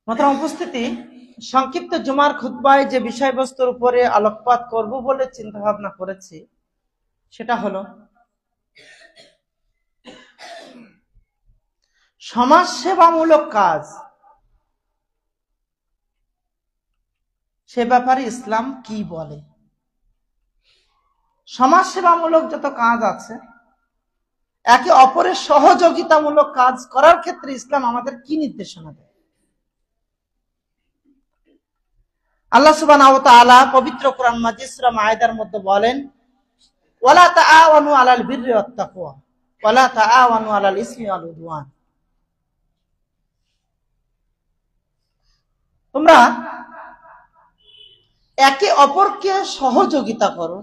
মোহতারাম উপস্থিতি, সংক্ষিপ্ত জুমার খুতবায় যে বিষয়বস্তুর উপরে আলোকপাত করব বলে চিন্তা ভাবনা করেছি সেটা হলো সমাজ সেবামূলক কাজ। সে ব্যাপারে ইসলাম কি বলে? সমাজ সেবামূলক যত কাজ আছে, একে অপরের সহযোগিতামূলক কাজ করার ক্ষেত্রে ইসলাম আমাদের কি নির্দেশনা দেয়? আল্লাহ সুবহানাহু ওয়া তাআলা পবিত্র কোরআন মাজিদ সূরা মায়েদার মধ্যে বলেন, ওয়ালা তাআওয়ানু আলাল বিররি ওয়াত তাকওয়া ওয়ালা তাআওয়ানু আলাল ইসমি ওয়াল উদওয়ান। তোমরা একে অপরকে সহযোগিতা করো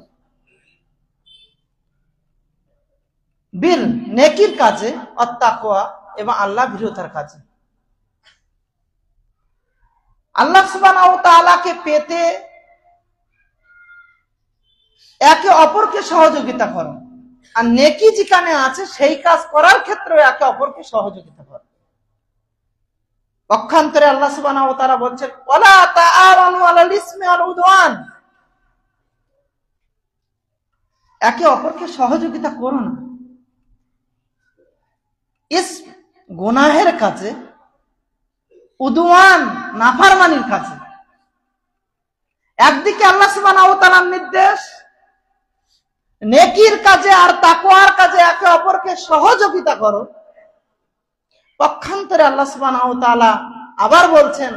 বীর নেকির কাজে, ওয়াত তাকওয়া এবং আল্লাহ ভীরুতার কাজে। আল্লাহ সুবহানাহু ওয়া তাআলাকে পেতে একে অপরকে সহযোগিতা করো, আর নেকি যেখানে আছে সেই কাজ করার ক্ষেত্রে একে অপরকে সহযোগিতা করো। পক্ষান্তরে আল্লাহ সুবহানাহু ওয়া তাআলা বলছেন, ওয়ালা তাআওয়ানু আলাল ইসমি ওয়াল উদওয়ান, একে অপরকে সহযোগিতা করো না ইসম গুনাহের কাজে, উদওয়ান নাফরমানির কাজে। একদিকে আল্লাহ সুবহানাহু ওয়া তাআলার নির্দেশ নেকির কাজে আর তাকওয়ার কাজে একে অপরকে সহযোগিতা করো, পক্ষান্তরে আল্লাহ সুবহানাহু ওয়া তাআলা আবার বলছেন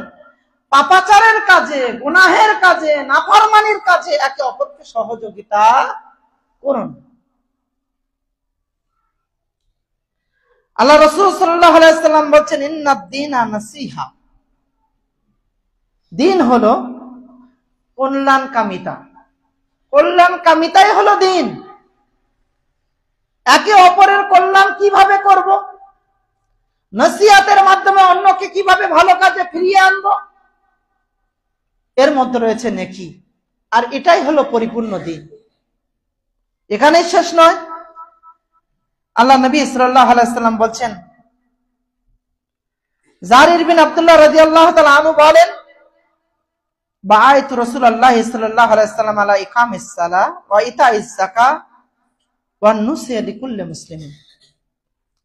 পাপাচারের কাজে, গুনাহের কাজে, নাফরমানির কাজে একে অপরকে সহযোগিতা করুন। আল্লাহ রাসূল সাল্লাল্লাহু আলাইহি ওয়াসাল্লাম বলছেন, ইন্নাদ দীনা নাসিহা, দিন হলো কল্যাণকামিতা। কল্যাণকামিতাই হলো দিন। একে অপরের কল্যাণ কিভাবে করব, নসিহতের মাধ্যমে অন্যকে কিভাবে ভালো কাজে ফিরিয়ে আনবো, এর মধ্যে রয়েছে নেকি। আর এটাই হলো পরিপূর্ণ দিন। এখানেই শেষ নয়। আল্লাহ নবী সাল্লাল্লাহু আলাইহি ওয়াসাল্লাম বলছেন, জারির বিন আব্দুল্লাহ রাদিয়াল্লাহু তাআলা আনহু বলেন, বাআইতু রাসূলুল্লাহ সাল্লাল্লাহু আলাইহি ওয়াসাল্লাম আলা ইকামিস সালাহ ওয়া ইতাইজ যাকাত ওয়া নুসিয়া লিকুল্লি মুসলিমিন।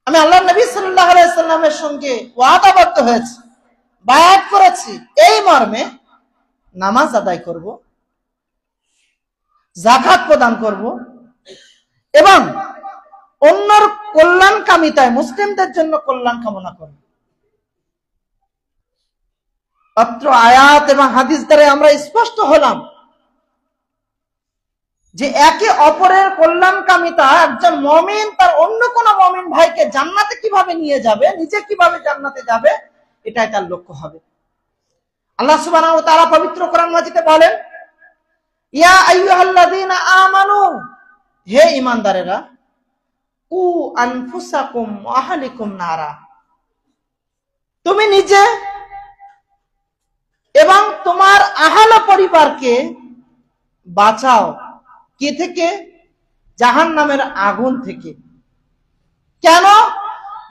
আমি আল্লাহর নবী সাল্লাল্লাহু আলাইহি ওয়াসাল্লামের সঙ্গে ওয়াদাবদ্ধ হয়েছি, বায়াত করেছি এই মর্মে, নামাজ আদায় করব, যাকাত প্রদান করব এবং অন্যর কল্যাণকামিতায়, মুসলিমদের জন্য কল্যাণ কামনা করব। অত্র আয়াত এবং হাদিস দ্বারা আমরা স্পষ্ট হলাম যে একে অপরের কল্যাণকামিতা, একজন মুমিন তার অন্য কোন মুমিন ভাইকে জান্নাতে কিভাবে নিয়ে যাবে, নিজে কিভাবে জান্নাতে যাবে, এটাই তার লক্ষ্য হবে। আল্লাহ সুবহানাহু ওয়া তাআলা পবিত্র কোরআন মাজিদে বলেন, ইয়া আইয়ুহাল্লাযীনা আমানু, হে ঈমানদারেরা, কু আনফুসাকুম ওয়া আহলিকুম নারা, তুমি নিজে এবং তোমার আহল পরিবারকে বাঁচাও কি থেকে? জাহান্নামের আগুন থেকে। কেন?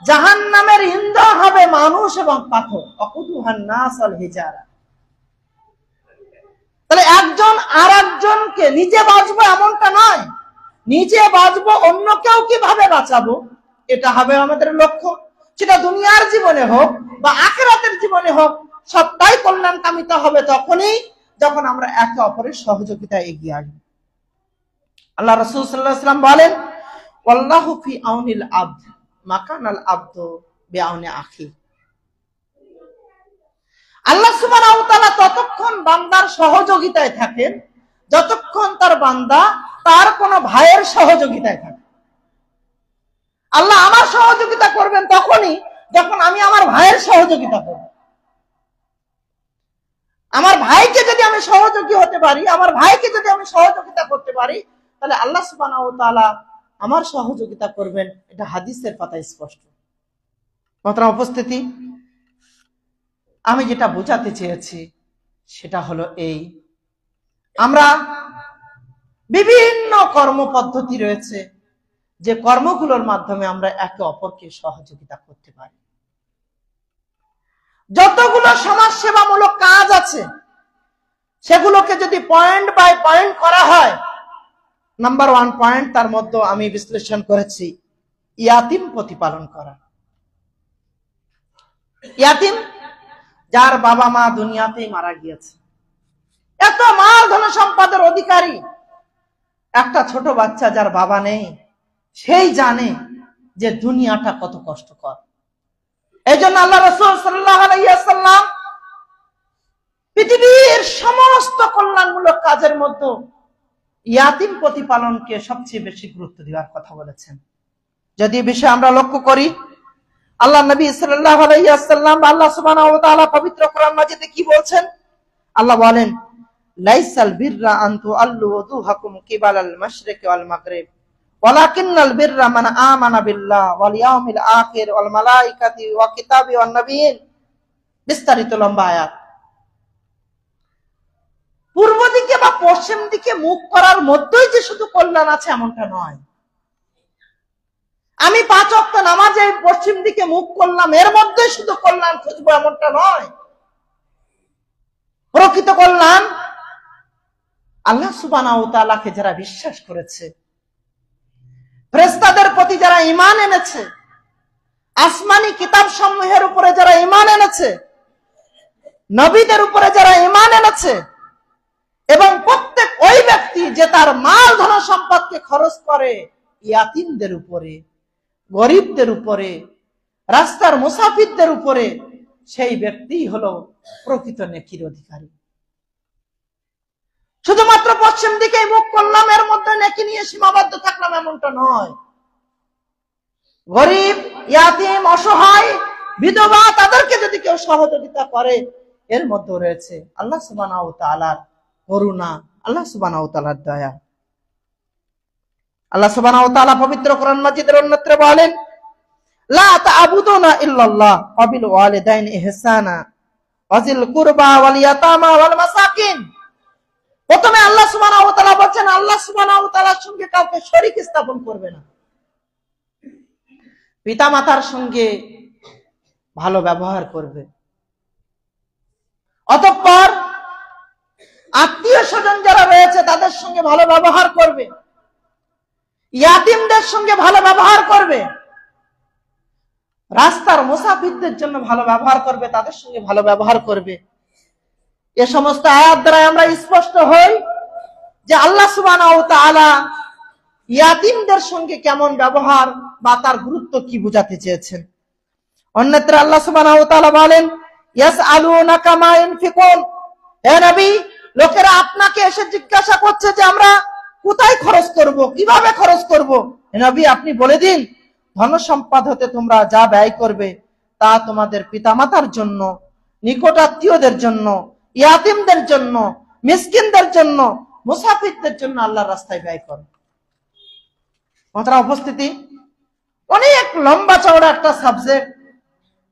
জাহান্নামের ইন্ধন হবে মানুষ এবং পাথর, ওয়াকুদুহান নাস ওয়াল হিজারা। তাহলে একজন আর একজনকে, নিজে বাঁচবো এমনটা নয়, নিজে বাঁচবো, অন্যকেও কিভাবে বাঁচাবো, এটা হবে আমাদের লক্ষ্য। সেটা দুনিয়ার জীবনে হোক বা আখিরাতের জীবনে হোক, সবটাই কল্যাণকামিতা হবে তখনই যখন আমরা একে অপরের সহযোগিতায় এগিয়ে আসবো। আল্লাহ রাসূল সাল্লাল্লাহু আলাইহি ওয়াসাল্লাম বলেন, ওয়াল্লাহু ফি আউনিল আবদ মা কানাল আবদু বিআউনি আখি। আল্লাহ সুবহানাহু ওয়া তাআলা ততক্ষণ বান্দার সহযোগিতায় থাকেন যতক্ষণ তার বান্দা তার কোন ভাইয়ের সহযোগিতায় থাকে। আল্লাহ আমার সহযোগিতা করবেন তখনই যখন আমি আমার ভাইয়ের সহযোগিতা করব। আমার ভাইকে যদি আমি সহযোগী হতে পারি, আমার ভাইকে যদি আমি সহযোগিতা করতে পারি, তাহলে আল্লাহ সুবহানাহু ওয়া তাআলা আমার সহযোগিতা করবেন। এটা হাদিসের পাতায় স্পষ্ট। মোহতারাম উপস্থিতি, আমি যেটা বোঝাতে চেয়েছি সেটা হলো এই, আমরা বিভিন্ন কর্মপদ্ধতি রয়েছে যে কর্মগুলোর মাধ্যমে আমরা একে অপরকে সহযোগিতা করতে পারি। যতগুলো সমাজ সেবামূলক কাজ আছে সেগুলোকে যদি পয়েন্ট বাই পয়েন্ট করা হয়, নাম্বার 1 পয়েন্ট তার মধ্যে আমি বিশ্লেষণ করেছি ইয়াতিম প্রতিপালন করা। ইয়াতিম যার বাবা মা দুনিয়াতেই মারা গিয়েছে, এত মাল ধন সম্পদের অধিকারী একটা ছোট বাচ্চা যার বাবা নেই, সেই জানে যে দুনিয়াটা কত কষ্টকর। এই জন্য আল্লাহ রাসূল সাল্লাল্লাহু আলাইহি ওয়াসাল্লাম পৃথিবীর সমস্ত কল্যাণমূলক কাজের মধ্যে ইয়াতিম প্রতিপালনকে সবচেয়ে বেশি গুরুত্ব দেওয়ার কথা বলেছেন। যদি বিষয় আমরা লক্ষ্য করি, আল্লাহ নবী সাল্লাল্লাহু আলাইহি ওয়াসাল্লাম আল্লাহ সুবহানাহু ওয়া তাআলা পবিত্র কোরআন মাজিদে কি বলছেন? আল্লাহ বলেন, লাইসাল বিররা আন তুআল্লু ওযুহাকুম কিবালাল মাশরিকি ওয়াল মাগরিব ওয়ালাকিন্নাল বিররা মান আমানা বিল্লাহি ওয়াল ইয়াউমিল আখির ওয়াল মালাইকাতি ওয়া কিতাবি ওয়ান নাবিয়িন। বিস্তারিত লম্বা আয়াত। পূর্ব দিকে বা পশ্চিম দিকে মুখ করার মধ্যেই যে শুধু কল্যাণ আছে এমনটা নয়। আমি 5 ওয়াক্ত নামাজে পশ্চিম দিকে মুখ করলাম, এর মধ্যে শুধু কল্যাণ খুঁজবো এমনটা নয়। প্রকৃত কল্যাণ আল্লাহ সুবহানাহু ওয়া তাআলাকে যারা বিশ্বাস করেছে, ফেরেশতাদের প্রতি যারা ঈমান এনেছে, আসমানি কিতাব সমূহের উপরে যারা ঈমান এনেছে, নবীদের উপরে যারা ঈমান এনেছে, এবং প্রত্যেক ওই ব্যক্তি যে তার মাল ধন সম্পদকে খরচ করে ইয়াতিমদের উপরে, গরিবদের উপরে, রাস্তার মুসাফিরদের উপরে, সেই ব্যক্তিই হলো প্রকৃত নেকির অধিকারী। শুধুমাত্র পশ্চিম দিকে মুখ করলাম, এর মধ্যে নেকি নিয়ে সীমাবদ্ধ থাকলাম এমনটা নয়। গরিব, ইয়াতিম, অসহায়, বিধবা তাদেরকে যদি কেউ সহযোগিতা করে, এর মধ্যে রয়েছে আল্লাহ সুবহানাহু ওয়া তাআলার করুণা, আল্লাহ সুবহানাহু ওয়া তাআলার দয়া। আল্লাহ সুবহানাহু ওয়া তাআলা পবিত্র কোরআন মাজিদের অন্যত্র বলেন, লা তা'বুদুনা ইল্লাল্লাহ ওয়া বিল ওয়ালিদাইনি ইহসানা ওয়া যিল কুরবা ওয়াল ইয়াতামা ওয়াল মাসাকিন। প্রথমে আল্লাহ সুবহানাহু ওয়া তাআলা বলেন আল্লাহ সুবহানাহু ওয়া তাআলার সঙ্গে কাউকে শরীক স্থাপন করবে না। পিতামাতার সঙ্গে ভালো ব্যবহার করবে, অতঃপর আত্মীয় স্বজন যারা রয়েছে তাদের সঙ্গে ভালো ব্যবহার করবে, ইয়াতিমদের সঙ্গে ভালো ব্যবহার করবে, রাস্তার মুসাফিরদের জন্য ভালো ব্যবহার করবে, তাদের সঙ্গে ভালো ব্যবহার করবে। এ সমস্ত আয়াত দ্বারা আমরা স্পষ্ট হই যে আল্লাহ সুবহানাহু ওয়া তাআলা ইয়াতিমদের সঙ্গে কেমন ব্যবহার বা তার গুরুত্ব কি বোঝাতে চেয়েছেন। অন্যত্র আল্লাহ সুবহানাহু ওয়া তাআলা বলেন, ইয়াসআলুনাকা মা ইনফিকুন। হে নবী, লোকেরা আপনাকে এসে জিজ্ঞাসা করছে যে আমরা কোথায় খরচ করব, কিভাবে খরচ করব। হে নবী, আপনি বলে দিন, ধন সম্পদ হতে তোমরা যা ব্যয় করবে তা তোমাদের পিতামাতার জন্য, নিকট আত্মীয়দের জন্য, ইয়াতিমদের জন্য, মিসকিনদের জন্য, মুসাফিরদের জন্য আল্লাহর রাস্তায় ব্যয় করো। উপস্থিতি, অনেক লম্বা চওড়া একটা সাবজেক্ট,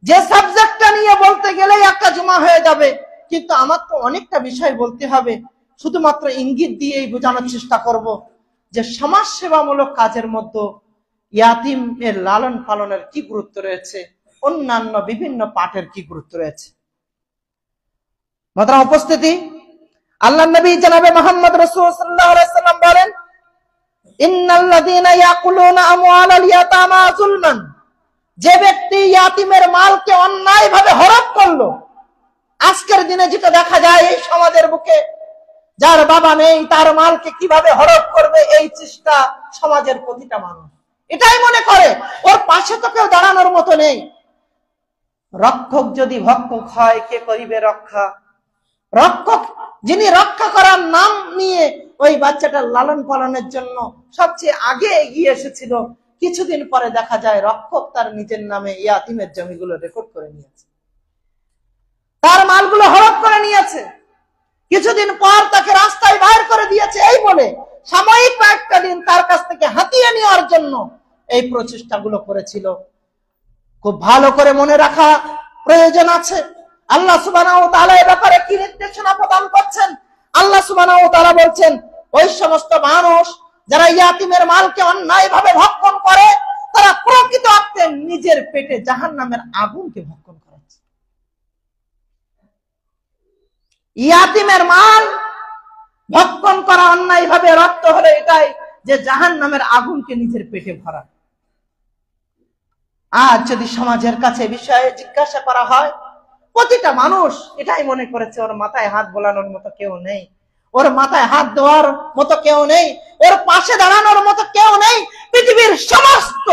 যে সাবজেক্টটা নিয়ে বলতে গেলেই একটা জমা হয়ে যাবে, কিন্তু আমার তো অনেকটা বিষয় বলতে হবে। শুধুমাত্র ইঙ্গিত দিয়েই বোঝানোর চেষ্টা করব যে সমাজ সেবামূলক কাজের মধ্যে ইয়াতিমের লালন পালনের কি গুরুত্ব রয়েছে, অন্যান্য বিভিন্ন পাঠের কি গুরুত্ব রয়েছে। মাত্র উপস্থিতি, আল্লাহ নবী জনাবে মুহাম্মদ রাসূল সাল্লাল্লাহু আলাইহি ওয়াসাল্লাম বলেন, ইন্নাল্লাযীনা ইয়াকুলুনা আমওয়ালাল ইয়াতামা যুলমান। যে ব্যক্তি ইয়াতিমের মালকে অন্যায়ভাবে হরপ করলো, আজকের দিনে যেটা দেখা যায় এই সমাজের বুকে, যার বাবা নেই তার মালকে কিভাবে হরপ করবে এই চেষ্টা সমাজের প্রতিটা মানুষ এটাই মনে করে, ওর পাশে তো কেউ দাঁড়ানোর মতো নেই। রক্ষক যদি ভক্ষক হয়, কে করিবে রক্ষা? রক্ষক যিনি রক্ষা করার নাম নিয়ে ওই বাচ্চাটার লালন পালনের জন্য সবচেয়ে আগে এগিয়ে এসেছিল, কিছুদিন পরে দেখা যায় রক্ষক তার নিজের নামে ইয়াতিমের জমিগুলো রেকর্ড করে নিয়েছে, তার মালগুলো হরপ করে নিয়েছে, কিছুদিন পর তাকে রাস্তায় বাইর করে দিয়েছে, এই বলে সাময়িক কয়েকটা দিন তার কাছ থেকে হাতিয়ে নেওয়ার জন্য এই প্রচেষ্টাগুলো করেছিল। খুব ভালো করে মনে রাখা প্রয়োজন আছে, আল্লাহ সুবহানাহু ওয়া তাআলা এই ব্যাপারে কি নির্দেশনা প্রদান করছেন। আল্লাহ সুবহানাহু ওয়া তাআলা বলছেন, ওই সমস্ত মানুষ যারা ইয়াতিমের মালকে অন্যায়ভাবে ভক্ষণ করে, তারা প্রকৃত অর্থে নিজের পেটে জাহান্নামের আগুনকে ভক্ষণ করেছে। ইয়াতিমের মাল ভক্ষণ করা অন্যায় ভাবে রক্ত হলে এটাই যে জাহান্নামের আগুনকে নিজের পেটে ভরা। আজ যদি সমাজের কাছে বিষয়ে জিজ্ঞাসা করা হয়, প্রতিটা মানুষ এটাই মনে করেছে ওর মাথায় হাত বোলানোর মতো কেউ নেই, ওর মাথায় হাত দেওয়ার মতো কেউ নেই, ওর পাশে দাঁড়ানোর মতো কেউ নেই। পৃথিবীর সমস্ত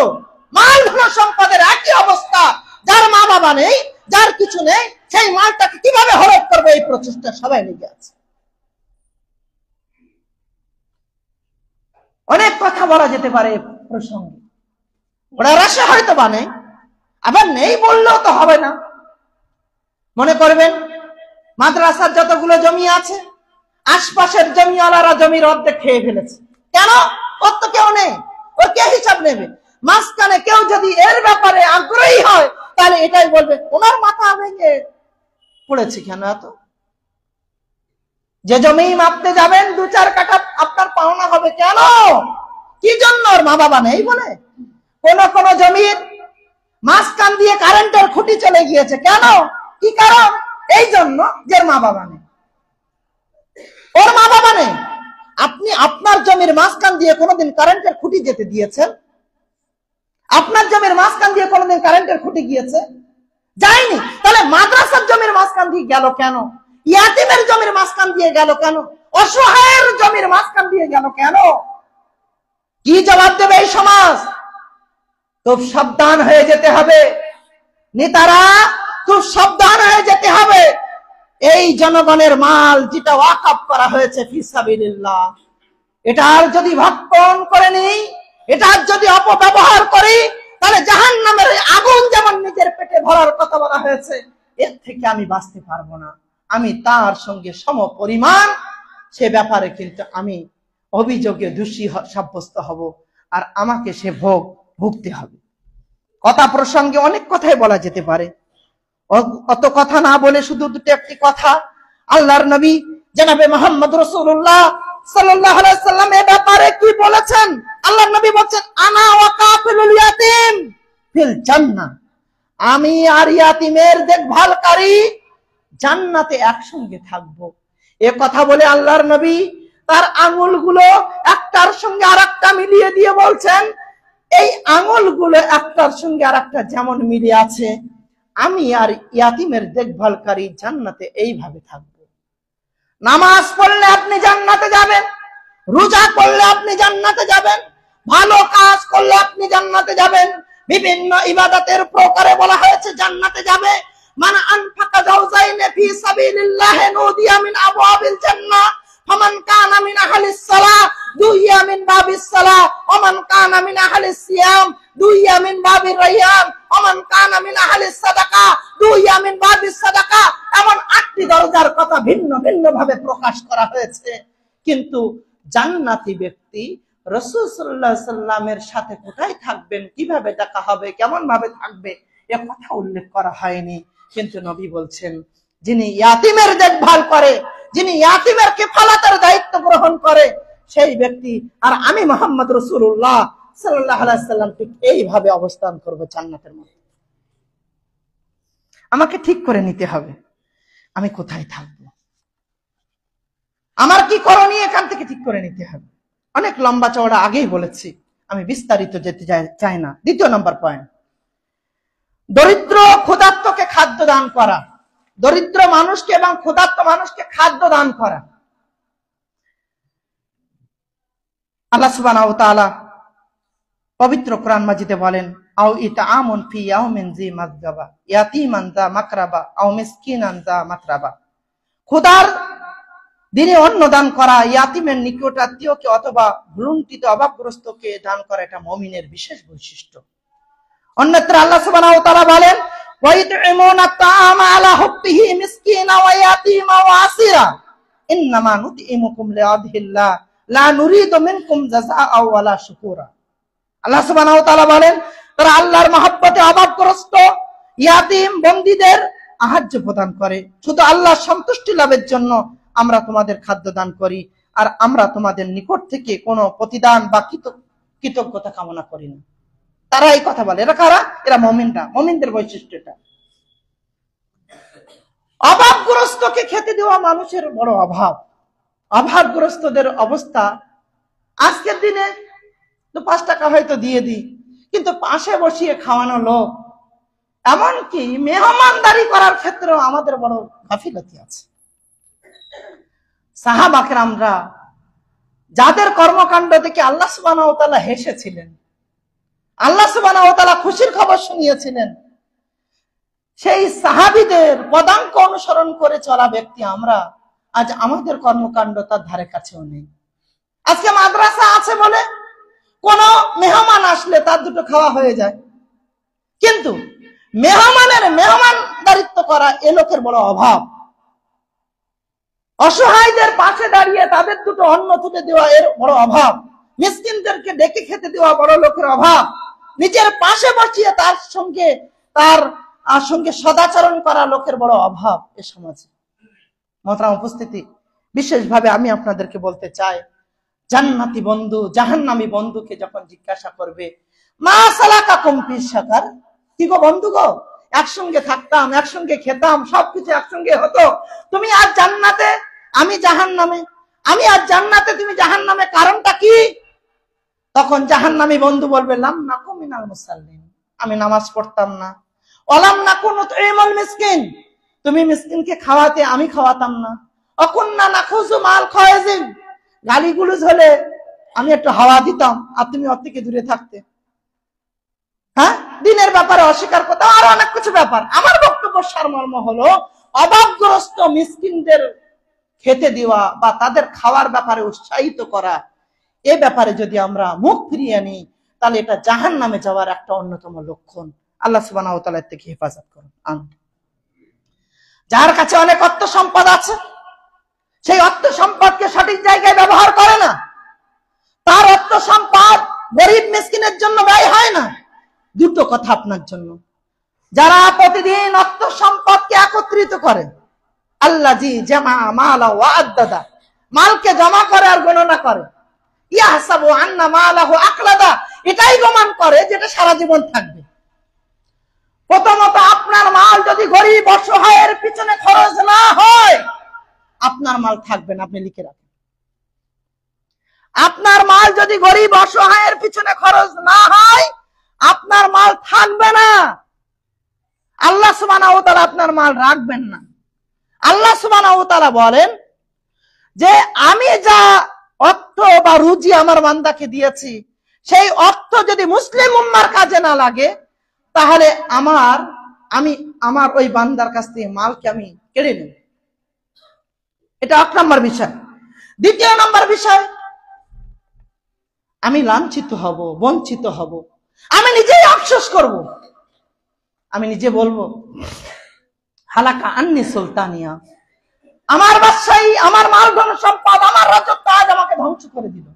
মাল ধন সম্পদের একই অবস্থা, যার মা বাবা নেই, যার কিছু নেই, সেই মালটাকে কিভাবে হরপ করবে এই প্রচেষ্টা সবাই লেগে আছে। অনেক কথা বলা যেতে পারে প্রসঙ্গে, ওরা রাশে হয়তো বা নেই, আবার নেই বললেও তো হবে না। মনে করবেন মাদ্রাসার যতগুলো জমি আছে, আশপাশের জমিওয়ালারা জমির অর্ধেক খেয়ে ফেলেছে। কেন? ওর তো কেউ নেই, ওর কে হিসাব নেবে? মাঝখানে কেউ যদি এর ব্যাপারে আগ্রহী হয়, তাহলে এটাই বলবে ওনার মাথা ভেঙে পড়েছে কেন এত? যে জমি মাপতে যাবেন 2-4 কাঠা আপনার পাওনা হবে, কেন? কি জন্য? ওর মা বাবা নেই বলে। কোন জমির মাঝখান দিয়ে কারেন্টের খুঁটি চলে গিয়েছে, কেন? কি কারণ? এই জন্য যে মা বাবা নেই, ওর মা বাবা নেই। আপনি আপনার জমির মাঝখান দিয়ে কোনোদিন কারেন্টের খুঁটি যেতে দিয়েছেন? আপনার জমির মাঝখান দিয়ে কোনোদিন কারেন্টের খুঁটি গিয়েছে? যায়নি। তাহলে মাদ্রাসার জমির মাঝখান দিয়ে গেল কেন? ইয়াতিমের জমির মাঝখান দিয়ে গেল কেন? অসহায়ের জমির মাঝখান দিয়ে গেল কেন? কি জবাব দেবে এই সমাজ? খুব সাবধান হয়ে যেতে হবে নেতারা, খুব সাবধান হয়ে যেতে হবে। এই জনগণের মাল যেটা ওয়াকফ করা হয়েছে ফিসাবিলিল্লাহ, এটার যদি ভক্ষণ করে নিই, এটার যদি অপব্যবহার করি, তাহলে জাহান্নামের আগুন যেমন নিজের পেটে ভরার কথা বলা হয়েছে, এর থেকে আমি বাঁচতে পারবো না। আমি তার সঙ্গে সম পরিমাণ, সে ব্যাপারে কিন্তু আমি অভিযোগে দোষী সাব্যস্ত হব, আর আমাকে সে ভুগতে হবে। কথা প্রসঙ্গে অনেক কথাই বলা যেতে পারে, অত কথা না বলে শুধু দুটো একটি কথা। আল্লাহর নবী জনাবে মুহাম্মদ রাসূলুল্লাহ সাল্লাল্লাহু আলাইহি সাল্লাম এই ব্যাপারে কি বলেছেন? আল্লাহর নবী বলেন, আনা ওয়া কাফিলুল ইয়াতিম ফিল জান্নাহ, আমি আর ইয়াতিমের দেখভালকারী জান্নাতে একসঙ্গে থাকবো। এ কথা বলে আল্লাহর নবী তার আঙ্গুলগুলো একটার সঙ্গে আরেকটা মিলিয়ে দিয়ে বলছেন, এই আঙ্গুলগুলো একটার সঙ্গে আরেকটা যেমন মিলে আছে, আমি আর ইয়াতিমের দেখভালকারী জান্নাতে এইভাবে থাকবো। নামাজ পড়লে আপনি জান্নাতে যাবেন, রোজা করলে আপনি জান্নাতে যাবেন, ভালো কাজ করলে আপনি জান্নাতে যাবেন। বিভিন্ন ইবাদতের প্রকারে বলা হয়েছে জান্নাতে যাবে। মান আনফাকা যাওজাইনে ফি সাবিলিল্লাহ নুদিয়া মিন আবওয়াবিল জান্নাহ, ফামান কানা মিন আহলিস সালাহ দুইয়া মিন বাবিস সালাহ, ওয়া মান কানা মিন আহলিস সিয়াম দুইয়া মিন বাবির রায়্যান, ওয়া মান কানা মিন আহলিস সাদাকা দুইয়া মিন বাবিস সাদাকা। এমন 8টি দরজার কথা ভিন্ন ভিন্ন ভাবে প্রকাশ করা হয়েছে, কিন্তু জান্নাতি ব্যক্তি রাসূল সাল্লাল্লাহু আলাইহি সাল্লামের সাথে কোথায় থাকবেন, কিভাবে দেখা হবে, কেমন ভাবে থাকবে, এ কথা উল্লেখ করা হয়নি। কিন্তু নবী বলছেন, যিনি ইয়াতিমের দেখভাল করে, যিনি ইয়াতিমের কিফালাতের দায়িত্ব গ্রহণ করে, সেই ব্যক্তি আর আমি মুহাম্মদ রাসূলুল্লাহ সাল্লাল্লাহু আলাইহি সাল্লাম ঠিক এইভাবে অবস্থান করব জান্নাতের মধ্যে। আমাকে ঠিক করে নিতে হবে আমি কোথায় থাকব, আমার কি করণীয়, এখান থেকে ঠিক করে নিতে হবে। অনেক লম্বা চওড়া আগেই বলেছি, আমি বিস্তারিত যেতে চাই না। 2 নম্বর পয়েন্ট, দরিদ্র ক্ষুধার্তকে খাদ্য দান করা, দরিদ্র মানুষকে এবং ক্ষুধার্ত মানুষকে খাদ্য দান করা। আল্লাহ সুবহানাহু ওয়া তাআলা পবিত্র কোরআন মাজিদে বলেন, আও ইতআমুন ফি ইয়াউমিন জি মাযগাবা ইয়াতীমান যা মাকরাবা আও মিসকিনান যা মাতরাবা। ক্ষুধার দিনে অন্ন দান করা, ইয়াতিমের নিকট আত্মীয়কে অথবা ভ্রুণ্ঠিত অভাবগ্রস্তকে দান করা, এটা মুমিনের বিশেষ বৈশিষ্ট্য। অন্যত্র আল্লাহ সুবহানাহু ওয়া তাআলা বলেন, ওয়া ইতঈমুনা আত-তাআমা আলা হুব্বিহি মিসকিনা ওয়া ইয়াতীমা ওয়া আসীরা ইন্নামা নুতঈমুকুম লিওয়াজহিল্লাহ লা নুরিদু মিনকুম জাযাআও ওয়ালা শুকুরা। আল্লাহ সুবহানাহু ওয়া তাআলা বলেন, তারা আল্লাহর মহব্বতে অভাবগ্রস্ত ইয়াতীম বন্দীদের আহার্য প্রদান করে, শুধু আল্লাহর সন্তুষ্টি লাভের জন্য আমরা তোমাদের খাদ্য দান করি, আর আমরা তোমাদের নিকট থেকে কোনো প্রতিদান বা কৃতজ্ঞতা কামনা করি না। তারা এই কথা বলে। এরা কারা? এরা মুমিনরা, মুমিনদের বৈশিষ্ট্য এটা। অভাবগ্রস্তকে খেতে দেওয়া মানুষের বড় অভাব। অভাবগ্রস্তদের অবস্থা আজকের দিনে তো 5 টাকা হয়তো দিয়ে দিই, কিন্তু পাশে বসিয়ে খাওয়ানো লোক, এমনকি মেহমানদারি করার ক্ষেত্রেও আমাদের বড় গাফিলতি আছে। সাহাবা কেরামরা যাদের কর্মকাণ্ড দেখে আল্লাহ সুবহানাহু ওয়া তাআলা হেসেছিলেন, আল্লাহ সুবহানাহু ওয়া তাআলা খুশির খবর শুনিয়েছিলেন, সেই সাহাবীদের পদাঙ্ক অনুসরণ করে চলা ব্যক্তি আমরা আজ আমাদের কর্মকাণ্ড তার ধারে কাছেও নেই। আজকে মাদ্রাসা আছে বলে কোন মেহমান আসলে তার দুটো খাওয়া হয়ে যায়, কিন্তু মেহমানের মেহমানদারিত্ব করা এ লোকের বড় অভাব। অসহায়দের পাশে দাঁড়িয়ে তাদের দুটো অন্ন তুলে দেওয়া এর বড় অভাব। মিসকিনদেরকে ডেকে খেতে দেওয়া বড় লোকের অভাব। নিজের পাশে বসিয়ে তার সঙ্গে সদাচরণ করা লোকের বড় অভাব এ সমাজে। মোহতারাম উপস্থিতি, বিশেষভাবে আমি আপনাদেরকে বলতে চাই, জান্নাতি বন্ধু জাহান্নামী বন্ধুকে যখন জিজ্ঞাসা করবে মা সালাকাকুম ফিস সাকার, কি গো বন্ধু গো, একসঙ্গে থাকতাম, একসঙ্গে খেতাম, সবকিছু একসঙ্গে হতো, তুমি আজ জান্নাতে আমি জাহান্নামে, আমি আজ জান্নাতে তুমি জাহান্নামে, কারণটা কি? তখন জাহান্নামী বন্ধু বলবে লাম নাকু মিনাল মুসাল্লিন, আমি নামাজ পড়তাম না। ওয়ালাম নাকু নুতঈমুল মিসকিন, তুমি মিসকিনকে খাওয়াতে, আমি খাওয়াতাম না। অকুন্না নাখুযু মাল খাওয়াজিন, গালিগুলোজ হলে আমি একটু হাওয়া দিতাম আর তুমি ওর থেকে দূরে থাকতে। হ্যাঁ, দিনের ব্যাপারে অস্বীকার করতাম, আরো অনেক কিছু ব্যাপার। আমার বক্তব্য সারমর্ম হলো, অভাবগ্রস্ত মিসকিনদের খেতে দেওয়া বা তাদের খাওয়ার ব্যাপারে উৎসাহিত করা, এ ব্যাপারে যদি আমরা মুখ ফিরিয়ে নিই, তাহলে এটা জাহান্নামে যাওয়ার একটা অন্যতম লক্ষণ। আল্লাহ সুবহানাহু ওয়া তাআলা এর থেকে হেফাজত করুন। আমিন। যার কাছে অনেক অর্থ সম্পদ আছে, সেই অর্থ সম্পদকে সঠিক জায়গায় ব্যবহার করে না, তার অর্থ সম্পদ গরিব মিসকিনের জন্য ব্যয় হয় না। দুটো কথা আপনার জন্য, যারা প্রতিদিন অর্থ সম্পদকে একত্রিত করে, আল্লাযী জামা মালা ওয়া আদ্দাদা, মালকে জমা করে আর গণনা করে, ইয়াহসাবু আন্না মালাহু আকলাদা, এটাই গমান করে যেটা সারা জীবন থাকবে। প্রথমত আপনার মাল যদি গরিব অসহায়ের পিছনে খরচ না হয়, আপনার মাল থাকবে না, আপনি লিখে রাখেন। আপনার মাল যদি গরিব অসহায়ের পিছনে খরচ না হয়, আপনার মাল থাকবে না। আল্লাহ সুবহানাহু ওয়া তাআলা আপনার মাল রাখবেন না। আল্লাহ সুবহানাহু ওয়া তাআলা বলেন যে আমি যা অর্থ বা রুজি আমার বান্দাকে দিয়েছি, সেই অর্থ যদি মুসলিম উম্মার কাজে না লাগে, তাহলে আমার ওই বান্দার কাছ থেকে মালকে আমি কেড়ে নেব। এটা 1 নম্বর বিষয়। 2 নম্বর বিষয়, আমি লাঞ্ছিত হব, বঞ্চিত হব, আমি নিজেই আফসোস করব, আমি নিজে বলবো হালাকা আন্নি সুলতানিয়া, আমার বাদশাহী, আমার মাল ধন সম্পদ, আমার রাজত্ব আজ আমাকে ধ্বংস করে দিল।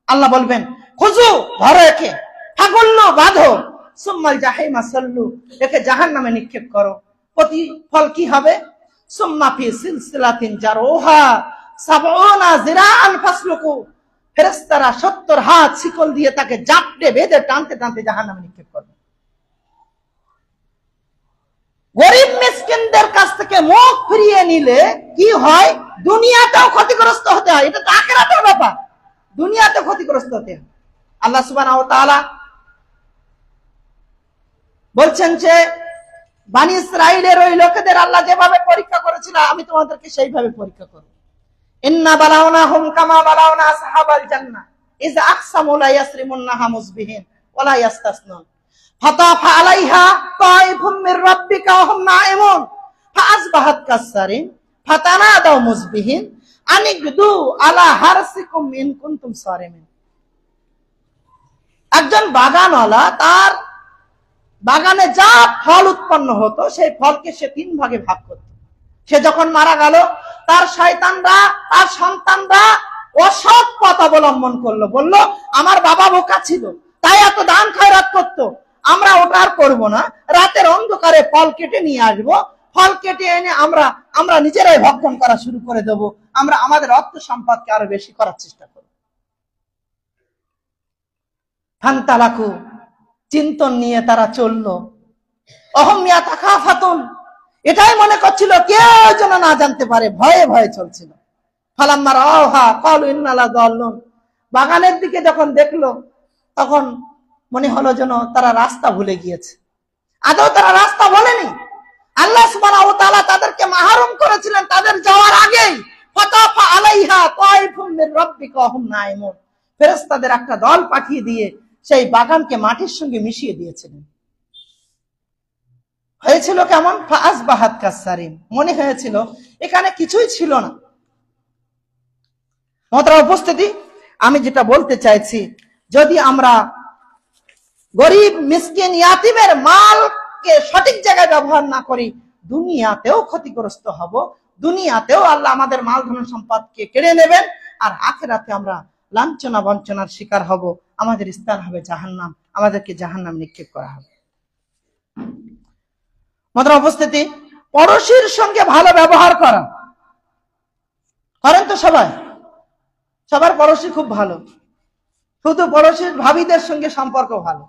আল্লাহ বলবেন খুজু, ধরো একে, ফাগুল্লু, বাঁধো, সুম্মাল জাহিমা সাল্লু, একে জাহান্নামে নিক্ষেপ করো। প্রতিফল কি হবে? সুম্মা ফি সিলসিলাতিন জারুহা সাবউনা জিরাআন ফাসলুকু, ফেরেশতারা 70 হাত শিকল দিয়ে তাকে জাপটে বেঁধে টানতে টানতে জাহান্নামে নিক্ষেপ করবে। গরিব মিসকিনদের কাছ থেকে মুখ ফিরিয়ে নিলে কি হয়? দুনিয়াতেও ক্ষতিগ্রস্ত হতে হয়, এটা তো আখিরাতের ব্যাপার, দুনিয়াতে ক্ষতিগ্রস্ত হতে হয়। আল্লাহ সুবহানাহু ওয়া তাআলা বলছেন যে বনি ইসরাইলের ওই লোকেদের আল্লাহ যেভাবে পরীক্ষা করেছিল, আমি তোমাদেরকে সেইভাবে পরীক্ষা করব। ইন্না বালাওনাহুম কামা বালাওনা আসহাবাল জান্নাহ ইয আকসামু লা ইয়াসরিমুন্নাহা মুসবিহিন ওয়া লা ইস্তাসনুন ফাতাফা আলাইহা তাইফুম মির রাব্বিকা ওয়া হুম নাঈমুন ফাআসবাহাত কাসসারিন ফাতানাদাউ মুসবিহিন আনিগদু আলা হারসিকুম ইন কুনতুম সারিমিন। একজন বাগানওয়ালা, তার বাগানে যা ফল উৎপন্ন হতো সেই ফলকে সে 3 ভাগে ভাগ করত। সে যখন মারা গেল, তার শয়তানরা, তার সন্তানরা অসৎ পথ অবলম্বন করলো, বলল আমার বাবা বোকা ছিল, তাই এত দান খয়রাত করতো, আমরা ওটা আর করবো না, রাতের অন্ধকারে ফল কেটে নিয়ে আসবো, ফল কেটে এনে আমরা নিজেরাই ভক্ষণ করা শুরু করে দেবো, আমরা আমাদের অর্থ সম্পদকে আরো বেশি করার চেষ্টা করব। ফান্তালাকু, চিন্তন নিয়ে তারা চললো। অহমিয়া তাকাফাতুন, এটাই মনে করছিল কেউ যেন না জানতে পারে, ভয়ে ভয়ে চলছিল। ফালাম্মা রাআহা ক্বালু ইন্না লাযাল্লুন, বাগানের দিকে যখন দেখলো তখন মনে হলো যেন তারা রাস্তা ভুলে গিয়েছে। আদৌ তারা রাস্তা বলেনি, আল্লাহ সুবহানাহু ওয়া তাআলা তাদেরকে মাহরুম করেছিলেন তাদের যাওয়ার আগেই। ফাতাফা আলাইহা তায়ফুম মির রাব্বিকা ওয়া হুম নাঈমুন, ফেরেশতাদের একটা দল পাঠিয়ে দিয়ে সেই বাগানকে মাটির সঙ্গে মিশিয়ে দিয়েছিলেন। হয়েছিল কেমন? ফাআসবাহাত কাসসারিম, মনে হয়েছিল এখানে কিছুই ছিল না। মহতারাম উপস্থিতি, আমি যেটা বলতে চাইছি, যদি আমরা গরিব মিসকিন ইয়াতিমের মালকে সঠিক জায়গায় ব্যবহার না করি, দুনিয়াতেও ক্ষতিগ্রস্ত হব, দুনিয়াতেও আল্লাহ আমাদের মাল ধন সম্পদকে কেড়ে নেবেন, আর আখিরাতে আমরা লাঞ্ছনা বঞ্চনার শিকার হব, আমাদের স্থান হবে জাহান্নাম, আমাদেরকে জাহান্নাম নিক্ষেপ করা হবে। মহতারাম উপস্থিতি, পড়োশীর সঙ্গে ভালো ব্যবহার করা, করেন তো সবাই? সবার পড়োশী খুব ভালো, শুধু পড়োশীর ভাবিদের সঙ্গে সম্পর্ক ভালো,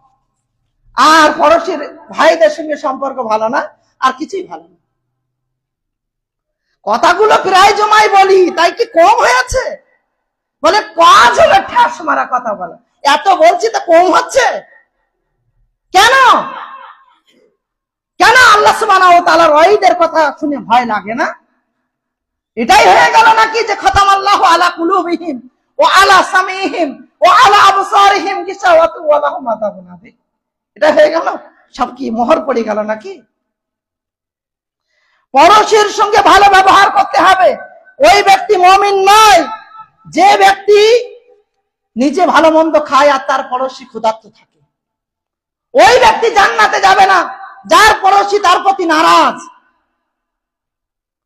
আর পড়োশীর ভাইদের সঙ্গে সম্পর্ক ভালো না, আর কিছুই ভালো না। কথাগুলো প্রায় জমাই বলি, তাই কি কম হয়েছে? বলে কাজ হলো ঠ্যাস মারা কথা বলা, এত বলছি তো কম হচ্ছে কেন? কেন আল্লাহ সুবহানাহু ওয়া তাআলার ওয়াইদের কথা শুনে ভয় লাগে না? এটাই হয়ে গেল নাকি যে খাতামাল্লাহু আলা কুলুবিহিম ওয়া আলা সামিহিম ওয়া আলা আবসারিহিম গিশাওয়াতু ওয়া লাহুম আযাবুন আযীম? এটা হয়ে গেল, সব কি মোহর পড়ে গেল নাকি? পড়োশীর সঙ্গে ভালো ব্যবহার করতে হবে। ওই ব্যক্তি মুমিন নয় যে ব্যক্তি নিজে ভালো মন্দ খায় আর তার পড়োশী ক্ষুধার্ত থাকে। ওই ব্যক্তি জান্নাতে যাবে না যার পড়োশী তার প্রতি নারাজ।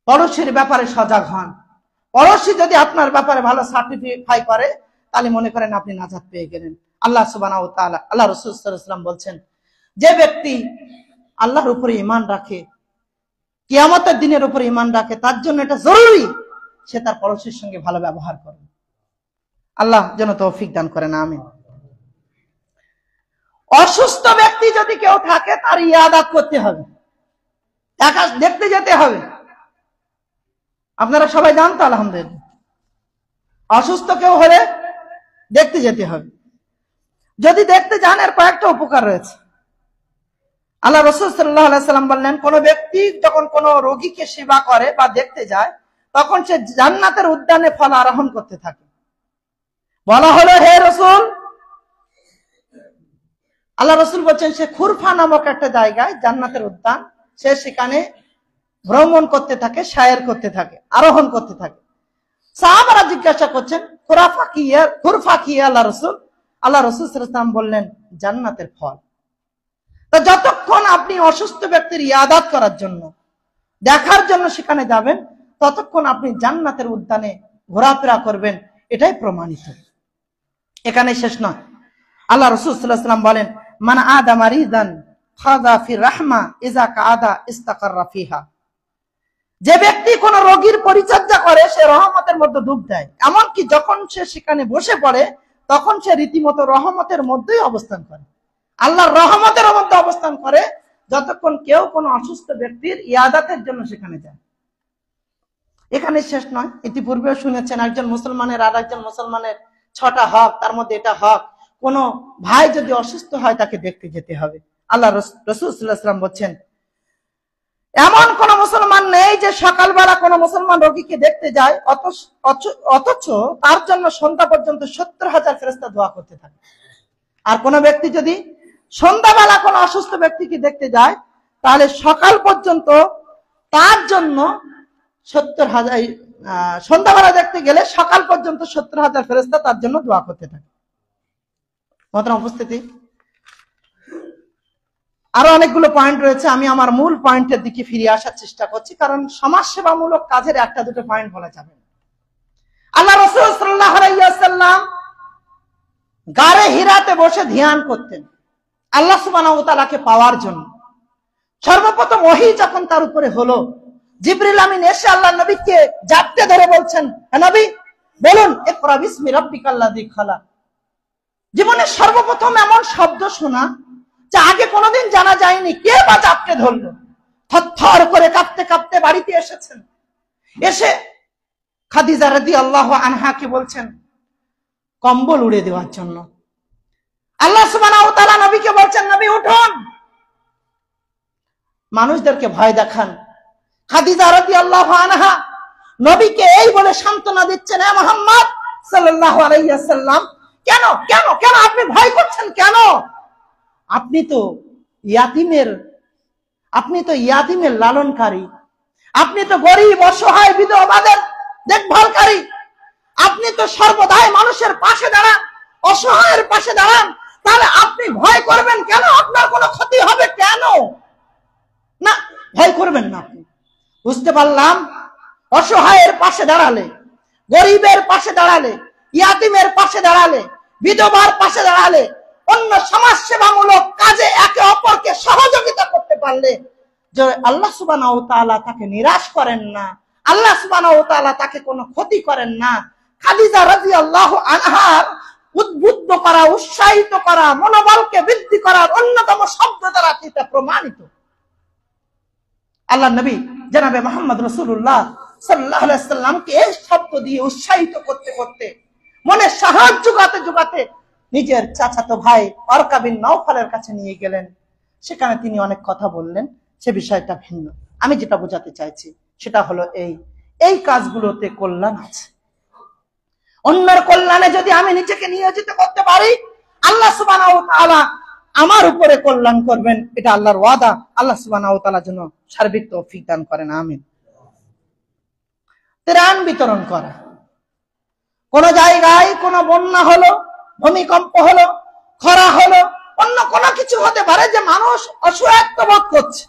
পড়োশীর ব্যাপারে সজাগ হন। পড়োশী যদি আপনার ব্যাপারে ভালো সার্টিফাই করে, তাহলে মনে করেন আপনি নাজাত পেয়ে গেলেন। আল্লাহ সুবহানাহু ওয়া তাআলা, আল্লাহ রাসূল সাল্লাল্লাহু আলাইহি ওয়াসাল্লাম বলছেন, যে ব্যক্তি আল্লাহর উপরে ঈমান রাখে, কিয়ামতের দিনের উপরে ঈমান রাখে, তার জন্য এটা জরুরি সে তার পড়োশীর সঙ্গে ভালো ব্যবহার করে। আল্লাহ যেন তৌফিক দান করেন, আমিন। অসুস্থ ব্যক্তি যদি কেউ থাকে, তার ইয়াদাত করতে হবে, একা দেখতে যেতে হবে। আপনারা সবাই জানতো আলহামদুলিল্লাহ, অসুস্থ কেউ হলে দেখতে যেতে হবে। যদি দেখতে যান, এর কয়েকটা উপকার রয়েছে। আল্লাহ রাসূল সাল্লাল্লাহু আলাইহি ওয়াসাল্লাম বললেন, কোন ব্যক্তি যখন কোন রোগীকে সেবা করে বা দেখতে যায়, তখন সে জান্নাতের উদ্যানে ফল আরোহণ করতে থাকে। বলা হলো, হে রাসূল, আল্লাহ রাসূল বলছেন সে খুরফা নামক একটা জায়গায়, জান্নাতের উদ্যান, সে সেখানে ভ্রমণ করতে থাকে, সায়ের করতে থাকে, আরোহণ করতে থাকে। সাহাবারা জিজ্ঞাসা করছেন, খুরফা কি আল্লাহ রাসূল? আল্লাহ রাসূল সাল্লাল্লাহু আলাইহি ওয়াসাল্লাম বললেন, জান্নাতের ফল। তো যতক্ষণ আপনি অসুস্থ ব্যক্তির ইয়াদাত করার জন্য, দেখার জন্য সেখানে যাবেন, ততক্ষণ আপনি জান্নাতের উদ্যানে ঘোরাফেরা করবেন, এটাই প্রমাণিত। এখানে শেষ নয়। আল্লাহ রাসূল সাল্লাল্লাহু আলাইহি ওয়াসাল্লাম বলেন, মান আদা মারিদান খাযা ফি রাহমা ইযা কাআদা ইস্তাকাররা ফিহা। যে ব্যক্তি কোন রোগীর পরিচর্যা করে, সে রহমতের মধ্যে ডুব দেয়। এমনকি যখন সে সেখানে বসে পড়ে, তখন সে রীতিমতো রহমতের মধ্যেই অবস্থান করে, আল্লাহর রহমতের মধ্যে অবস্থান করে, যতক্ষণ কেউ কোনো অসুস্থ ব্যক্তির ইয়াদাতের জন্য সেখানে যায়। এখানে শেষ নয়। ইতিপূর্বেও শুনেছেন, একজন মুসলমানের আর একজন মুসলমানের 6টা হক, তার মধ্যে এটা হক, কোন ভাই যদি অসুস্থ হয় তাকে দেখতে যেতে হবে। আল্লাহ রাসূল সাল্লাল্লাহু আলাইহি ওয়াসাল্লাম বলছেন, এমন কোন মুসলমান নেই যে সকালবেলা কোন মুসলমান রোগীকে দেখতে যায়, অথচ তার জন্য সন্ধ্যা পর্যন্ত 70,000 ফেরেশতা দোয়া করতে থাকে। আর কোন ব্যক্তি যদি সন্ধ্যাবেলা কোন অসুস্থ ব্যক্তিকে দেখতে যায়, তাহলে সকাল পর্যন্ত তার জন্য 70,000, সন্ধ্যাবেলা দেখতে গেলে সকাল পর্যন্ত 70,000 ফেরেশতা তার জন্য দোয়া করতে থাকে। মহতারাম উপস্থিতি, আরো অনেকগুলো পয়েন্ট রয়েছে, আমি আমার মূল পয়েন্টের দিকে ফিরে আসার চেষ্টা করছি, কারণ সমাজসেবামূলক কাজের একটা দুটো পয়েন্ট বলা যাবে না। আল্লাহ রাসূল সাল্লাল্লাহু আলাইহি ওয়াসাল্লাম গারে হিরাতে বসে ধ্যান করতেন আল্লাহ সুবহানাহু ওয়া তাআলাকে পাওয়ার জন্য। সর্বপ্রথম ওহী যখন তার উপরে হলো, জিবরিল আমিন এসে আল্লাহ নবীকে জাপটে ধরে বলছেন, হে নবী, বলুন ইকরা বিসমি রাব্বিকাল্লাযী খালাক। জীবনে সর্বপ্রথম এমন শব্দ শোনা যা আগে কোনোদিন জানা যায়নি, কে বা জাপটে ধরলো? থরথর করে কাঁপতে কাঁপতে বাড়িতে এসেছেন। এসে খাদিজা রাদিয়াল্লাহু আনহাকে বলছেন কম্বল উড়ে দেওয়ার জন্য। আল্লাহ সুবহানাহু ওয়া তাআলা নবীকে বলছেন, নবী উঠুন, মানুষদেরকে ভয় দেখান। খাদিজা রাদিয়াল্লাহু আনহা নবীকে এই বলে সান্ত্বনা দিচ্ছেন, হে মুহাম্মদ সাল্লাল্লাহু আলাইহি ওয়াসাল্লাম, কেন কেন কেন আপনি ভয় করছেন কেন? আপনি তো ইয়াতিমের লালনকারী, আপনি তো গরিব অসহায় বিধবাদের দেখভালকারী, আপনি তো সর্বদাই মানুষের পাশে দাঁড়ান, অসহায়ের পাশে দাঁড়ান, তাহলে আপনি ভয় করবেন কেন? আপনার কোনো ক্ষতি হবে কেন? না, ভয় করবেন না। আপনি বুঝতে পারলাম, অসহায়ের পাশে দাঁড়ালে, গরিবের পাশে দাঁড়ালে, ইয়াতিমের পাশে দাঁড়ালে, বিধবার পাশে দাঁড়ালে, অন্য সমাজ সেবামূলক কাজে একে অপরকে সহযোগিতা করতে পারলে যে আল্লাহ সুবহানাহু ওয়া তাআলা তাকে নিরাশ করেন না, আল্লাহ সুবহানাহু ওয়া তাআলা তাকে কোনো ক্ষতি করেন না। খাদিজা রাদিয়াল্লাহু আনহার উদ্বুদ্ধ করা, উৎসাহিত করা, মনোবলকে বৃদ্ধি করার অন্যতম শব্দ দ্বারা এটা প্রমাণিত। আল্লাহ নবী জনাবে মুহাম্মদ রাসূলুল্লাহ সাল্লাল্লাহু আলাইহি ওয়াসাল্লামকে এই শব্দ দিয়ে উৎসাহিত করতে করতে, মনে সাহস জোগাতে নিজের চাচাতো ভাই ওয়ারকা বিন নওফালের কাছে নিয়ে গেলেন। সেখানে তিনি অনেক কথা বললেন, সে বিষয়টা ভিন্ন। আমি যেটা বোঝাতে চাইছি সেটা হলো এই কাজগুলোতে কল্যাণ আছে। অন্যের কল্যাণে যদি আমি নিজেকে নিয়োজিত করতে পারি, আল্লাহ সুবহানাহু ওয়া তাআলা আমার উপরে কল্যাণ করবেন, এটা আল্লাহর ওয়াদা। আল্লাহ সুবহানাহু ওয়া তাআলা যেন সার্বিক তৌফিক দান করেন, আমিন। ত্রাণ বিতরণ করা, কোন জায়গায় কোন বন্যা হলো, ভূমিকম্প হলো, খরা হলো, অন্য কোনো কিছু হতে পারে যে মানুষ অসহায়ত্ব বোধ করছে,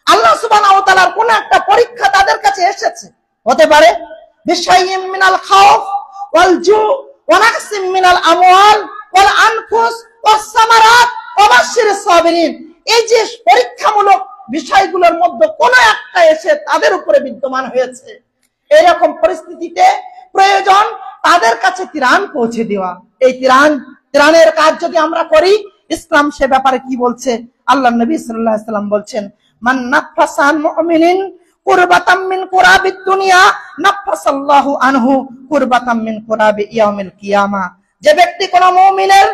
আল্লাহ সুবহানাহু ওয়া তাআলার কোন একটা পরীক্ষা তাদের কাছে এসেছে, হতে পারে বিশাইয়্যিম মিনাল খাউফ ওয়াল জু ওয়া নাকসিম মিনাল আমওয়াল ওয়াল আনফুস ওয়াস সামারাত ওয়া বাশশিরিস সাবিরিন। এই যে পরীক্ষামূলক বিষয়গুলোর মধ্যে কোন একটা এসে তাদের উপরে বিদ্যমান হয়েছে, এরকম পরিস্থিতিতে প্রয়োজন তাদের কাছে ত্রাণ পৌঁছে দেওয়া। এই ত্রাণের কাজ যদি আমরা করি, ইসলাম সে ব্যাপারে কি বলছে? আল্লাহ নবী সাল্লাল্লাহু আলাইহি ওয়াসাল্লাম বলছেন, মান নাফাসা আন মুমিনিন কুরবাতাম মিন কুরাবিদ দুনিয়া নাফাসাল্লাহু আনহু কুরবাতাম মিন কুরাবি ইয়াউমিল কিয়ামা। যে ব্যক্তি কোন মুমিনের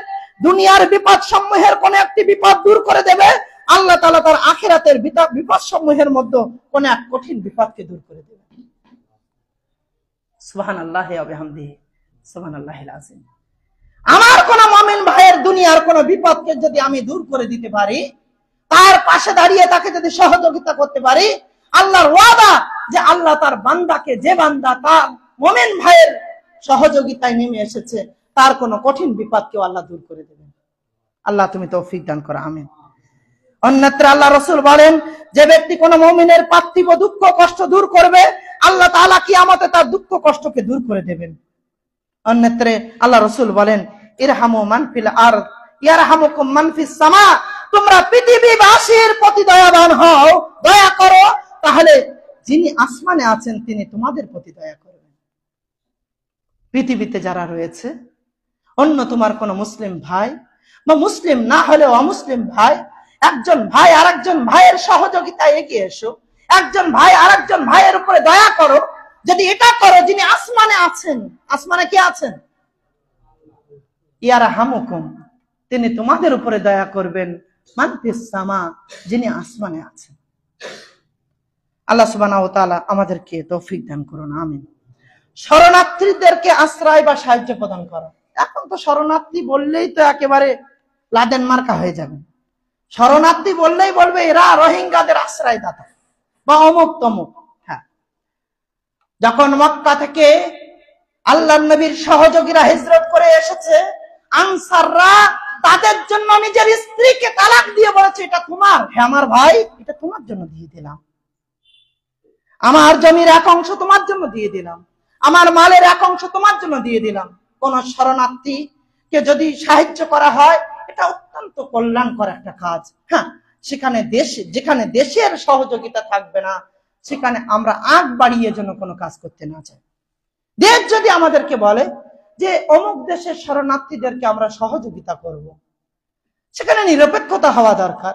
দুনিয়ার বিপদ সমূহের কোন একটি বিপদ দূর করে দেবে, আল্লাহ তাআলা তার আখিরাতের বিপদ সমূহের মধ্যে কোন এক কঠিন বিপদকে দূর করে দেবে। সুবহানাল্লাহি ওয়া বিহামদিহি সুবহানাল্লাহিল আযীম। আমার কোন মুমিন ভাইয়ের দুনিয়ার কোন বিপদকে যদি আমি দূর করে দিতে পারি, তার পাশে দাঁড়িয়ে তাকে যদি সহযোগিতা করতে পারি, আল্লাহর ওয়াদা যে আল্লাহ তার বান্দাকে, যে বান্দা তার মুমিন ভাইয়ের সহযোগিতায় নেমে এসেছে, তার কোন কঠিন বিপদকেও আল্লাহ দূর করে দেবেন। আল্লাহ তুমি তৌফিক দান করো, আমিন। অন্যত্র আল্লাহ রাসূল বলেন, যে ব্যক্তি কোন মুমিনের পার্থিব দুঃখ কষ্ট দূর করবে, আল্লাহ তাআলা কিয়ামতে তার দুঃখ কষ্টকে দূর করে দেবেন। অন্যত্রে আল্লাহ রাসূল বলেন, ইরহামু মান ফিল আরদ ইয়ারহামুকুম মান ফিস সামা। তোমরা পৃথিবীবাসীর প্রতি দয়াবান হও, দয়া করো, তাহলে যিনি আসমানে আছেন তিনি তোমাদের প্রতি দয়া করবেন। পৃথিবীতে যারা রয়েছে, অন্য তোমার কোন মুসলিম ভাই বা মুসলিম না হলেও অমুসলিম ভাই, একজন ভাই আরেকজন ভাইয়ের সহযোগিতায় এগিয়ে এসো, একজন ভাই আরেকজন ভাইয়ের উপরে দয়া করো। যদি এটা করো, যিনি আসমানে আছেন, আসমানে কে আছেন? ইয়ারহামুকুম, তিনি তোমাদের উপরে দয়া করবেন, মান ফিস সামা, যিনি আসমানে আছেন। আল্লাহ সুবহানাহু ওয়া তাআলা আমাদেরকে তৌফিক দান করুন, আমিন। শরণার্থীদেরকে আশ্রয় বা সাহায্য প্রদান করা। এখন তো শরণার্থী বললেই তো একেবারে লাদেন মার্কা হয়ে যাবে। শরণার্থী বললেই বলবে এরা রোহিঙ্গাদের আশ্রয়দাতা বা অমুক তমুক। হ্যাঁ, যখন মক্কা থেকে আল্লাহর নবীর সহযোগীরা হিজরত করে এসেছে, আনসাররা তাদের জন্য নিজের স্ত্রীকে তালাক দিয়ে বলেছে, এটা তোমার, হে আমার ভাই, এটা তোমার জন্য দিয়ে দিলাম, আমার জমির এক অংশ তোমার জন্য দিয়ে দিলাম, আমার মালের এক অংশ তোমার জন্য দিয়ে দিলাম। কোন শরণার্থীকে যদি সাহায্য করা হয়, এটা অত্যন্ত কল্যাণকর একটা কাজ। হ্যাঁ, যেখানে দেশের সহযোগিতা থাকবে না, সেখানে আমরা আগ বাড়িয়ে যেন কোনো কাজ করতে না চাই। দেশ যদি আমাদেরকে বলে যে অমুক দেশের শরণার্থীদেরকে আমরা সহযোগিতা করব, সেখানে নিরপেক্ষতা হওয়া দরকার।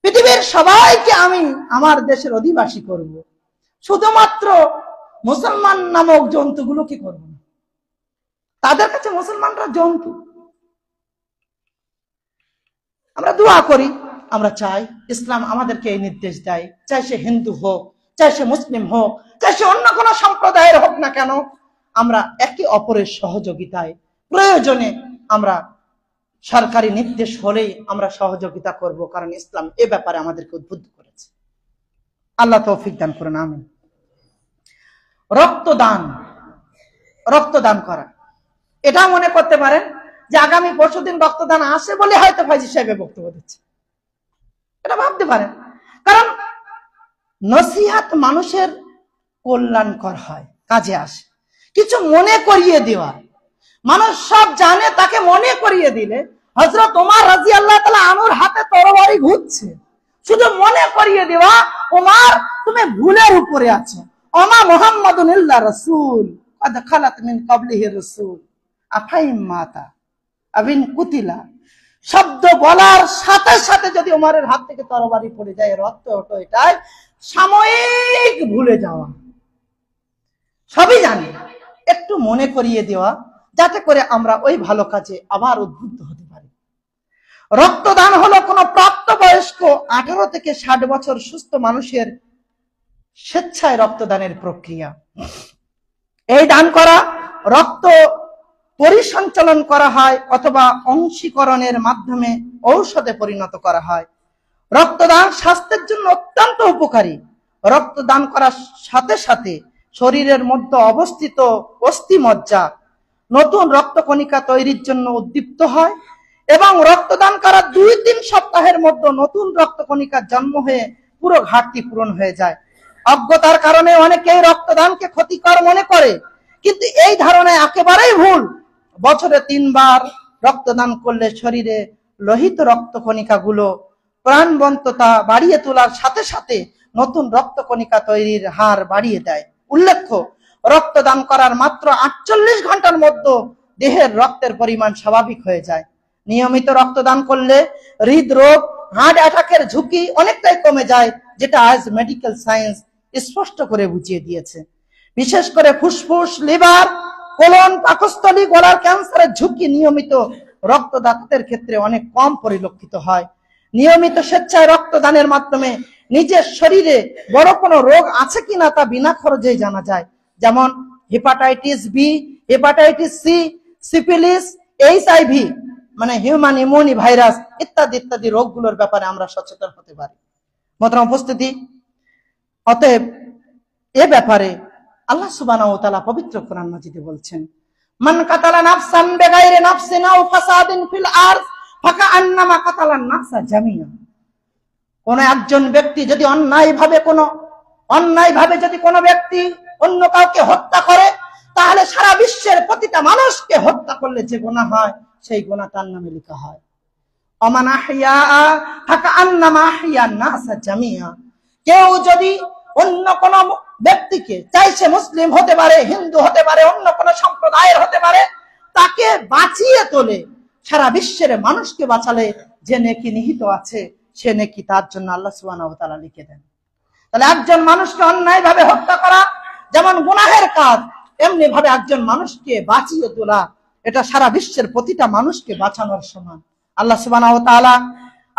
পৃথিবীর সবাইকে আমি আমার দেশের অধিবাসী করব, শুধুমাত্র মুসলমান নামক জন্তুগুলোকে করব না। তাদের কাছে মুসলমানরা জন্তু। আমরা দোয়া করি, আমরা চাই ইসলাম আমাদেরকে এই নির্দেশ দেয়, চাই সে হিন্দু হোক, চাই সে মুসলিম হোক, চাই সে অন্য কোনো সম্প্রদায়ের হোক না কেন, আমরা একে অপরের সহযোগিতায় প্রয়োজনে আমরা সরকারি নির্দেশ হলেই আমরা সহযোগিতা করব, কারণ ইসলাম এ ব্যাপারে আমাদেরকে উদ্বুদ্ধ করেছে। আল্লাহ তৌফিক দান করুন, আমিন। রক্তদান, রক্তদান করা, এটা মনে করতে পারেন যে আগামী পরশুদিন রক্তদান আসে বলে হয়তো ফাইজি সাহেব বক্তব্য দিচ্ছে, এটা ভাবতে পারেন। কারণ নসিহত মানুষের কল্যাণকর হয়, কাজে আসে। কিছু মনে করিয়ে দেওয়া, মানুষ সব জানে, তাকে মনে করিয়ে দিলে, হযরত ওমর রাদিয়াল্লাহু তাআলা আনহুর হাতে তরবারি ঘুরছে, শুধু মনে করিয়ে দেওয়া, ওমর তুমি ভুলের উপরে আছো, ওমা মুহাম্মাদুন ইল্লা রাসূল কদ খালাত মিন ক্বাবলিহি রাসূল আফাইম মাতা আবিন কুতিলা, শব্দ বলার সাথে সাথে যদি ওমরের হাত থেকে তরবারি পড়ে যায়, রক্ত ওঠে, এটাই সাময়িক ভুলে যাওয়া। সবই জানি, একটু মনে করিয়ে দেওয়া, যাতে করে আমরা ওই ভালো কাজে আবার উদ্বুদ্ধ হতে পারি। রক্তদান হলো কোনো প্রাপ্তবয়স্ক 18 থেকে 60 বছর সুস্থ মানুষের স্বেচ্ছায় রক্তদানের প্রক্রিয়া। এই দান করা রক্ত পরিসঞ্চালন করা হয় অথবা অংশীকরণের মাধ্যমে ঔষধে পরিণত করা হয়। রক্তদান স্বাস্থ্যের জন্য অত্যন্ত উপকারী। রক্তদান করার সাথে সাথে শরীরের মধ্যে অবস্থিত অস্থিমজ্জা নতুন রক্তকণিকা তৈরির জন্য উদ্দীপ্ত হয় এবং রক্তদান করার 2-3 সপ্তাহের মধ্যে নতুন রক্তকণিকার জন্ম হয়ে পুরো ঘাটতি পূরণ হয়ে যায়। অজ্ঞতার কারণে অনেকেই রক্তদানকে ক্ষতিকর মনে করে, কিন্তু এই ধারণা একেবারেই ভুল। বছরে 3 বার রক্তদান করলে শরীরে লোহিত রক্তকণিকাগুলো প্রাণবন্ততা বাড়িয়ে তোলার সাথে সাথে নতুন রক্তকণিকা তৈরির হার বাড়িয়ে দেয়। উল্লেখ্য, রক্তদান করার মাত্র 48 ঘন্টার মধ্যে দেহের রক্তের পরিমাণ স্বাভাবিক হয়ে যায়। নিয়মিত রক্তদান করলে হৃদরোগ, হার্ট অ্যাটাকের ঝুঁকি অনেকটাই কমে যায়, যেটা আজ মেডিকেল সায়েন্স স্পষ্ট করে বুঝিয়ে দিয়েছে। বিশেষ করে ফুসফুস, লিভার, কোলন, পাকস্থলী, গলার ক্যান্সারের ঝুঁকি নিয়মিত রক্তদাতাদের ক্ষেত্রে অনেক কম পরিলক্ষিত হয়। নিয়মিত স্বেচ্ছায় রক্তদানের মাধ্যমে নিজের শরীরে বড় কোনো রোগ আছে কিনা তা বিনা খরচেই জানা যায়, যেমন hepatitis B, hepatitis C, syphilis, HIV মানে হিউম্যান ইমিউনি ভাইরাস ইত্যাদি ইত্যাদি রোগগুলোর ব্যাপারে আমরা সচেতন হতে পারি। মোহতারাম উপস্থিতি, অতএব এ ব্যাপারে আল্লাহ সুবহানাহু ওয়া তাআলা পবিত্র কোরআন মাজিদে বলছেন, মান কাতালা নাফসান বিগাইরি নাফসিন আও ফাসাদিন ফিল আরদ ফাকাআন্নামা কাতালান নাফসা জামিআ। কোন একজন ব্যক্তি যদি অন্যায়ভাবে যদি কোনো ব্যক্তি অন্য কাউকে হত্যা করে, তাহলে সারা বিশ্বের প্রতিটা মানুষকে হত্যা করলে যে গুনাহ হয়, সেই গুনাহ তার নামে লেখা হয়। ওমান আহইয়া ফাকাআন্নামা আহইয়ান নাসা জামিআ। কেউ যদি অন্য কোন ব্যক্তিকে, চাই সে মুসলিম হতে পারে, হিন্দু হতে পারে, অন্য কোন সম্প্রদায়ের হতে পারে, তাকে বাঁচিয়ে তোলে, সারা বিশ্বের মানুষকে বাঁচালে যে নেকি নিহিত আছে, সে নেকি তার জন্য আল্লাহ সুবহানাহু ওয়া তাআলা লিখে দেন। তাহলে একজন মানুষকে অন্যায়ভাবে হত্যা করা যেমন গুনাহের কাজ, এমনি ভাবে একজন মানুষকে বাঁচিয়ে তোলা, এটা সারা বিশ্বের প্রতিটা মানুষকে বাঁচানোর সমান। আল্লাহ সুবহানাহু ওয়া তাআলা,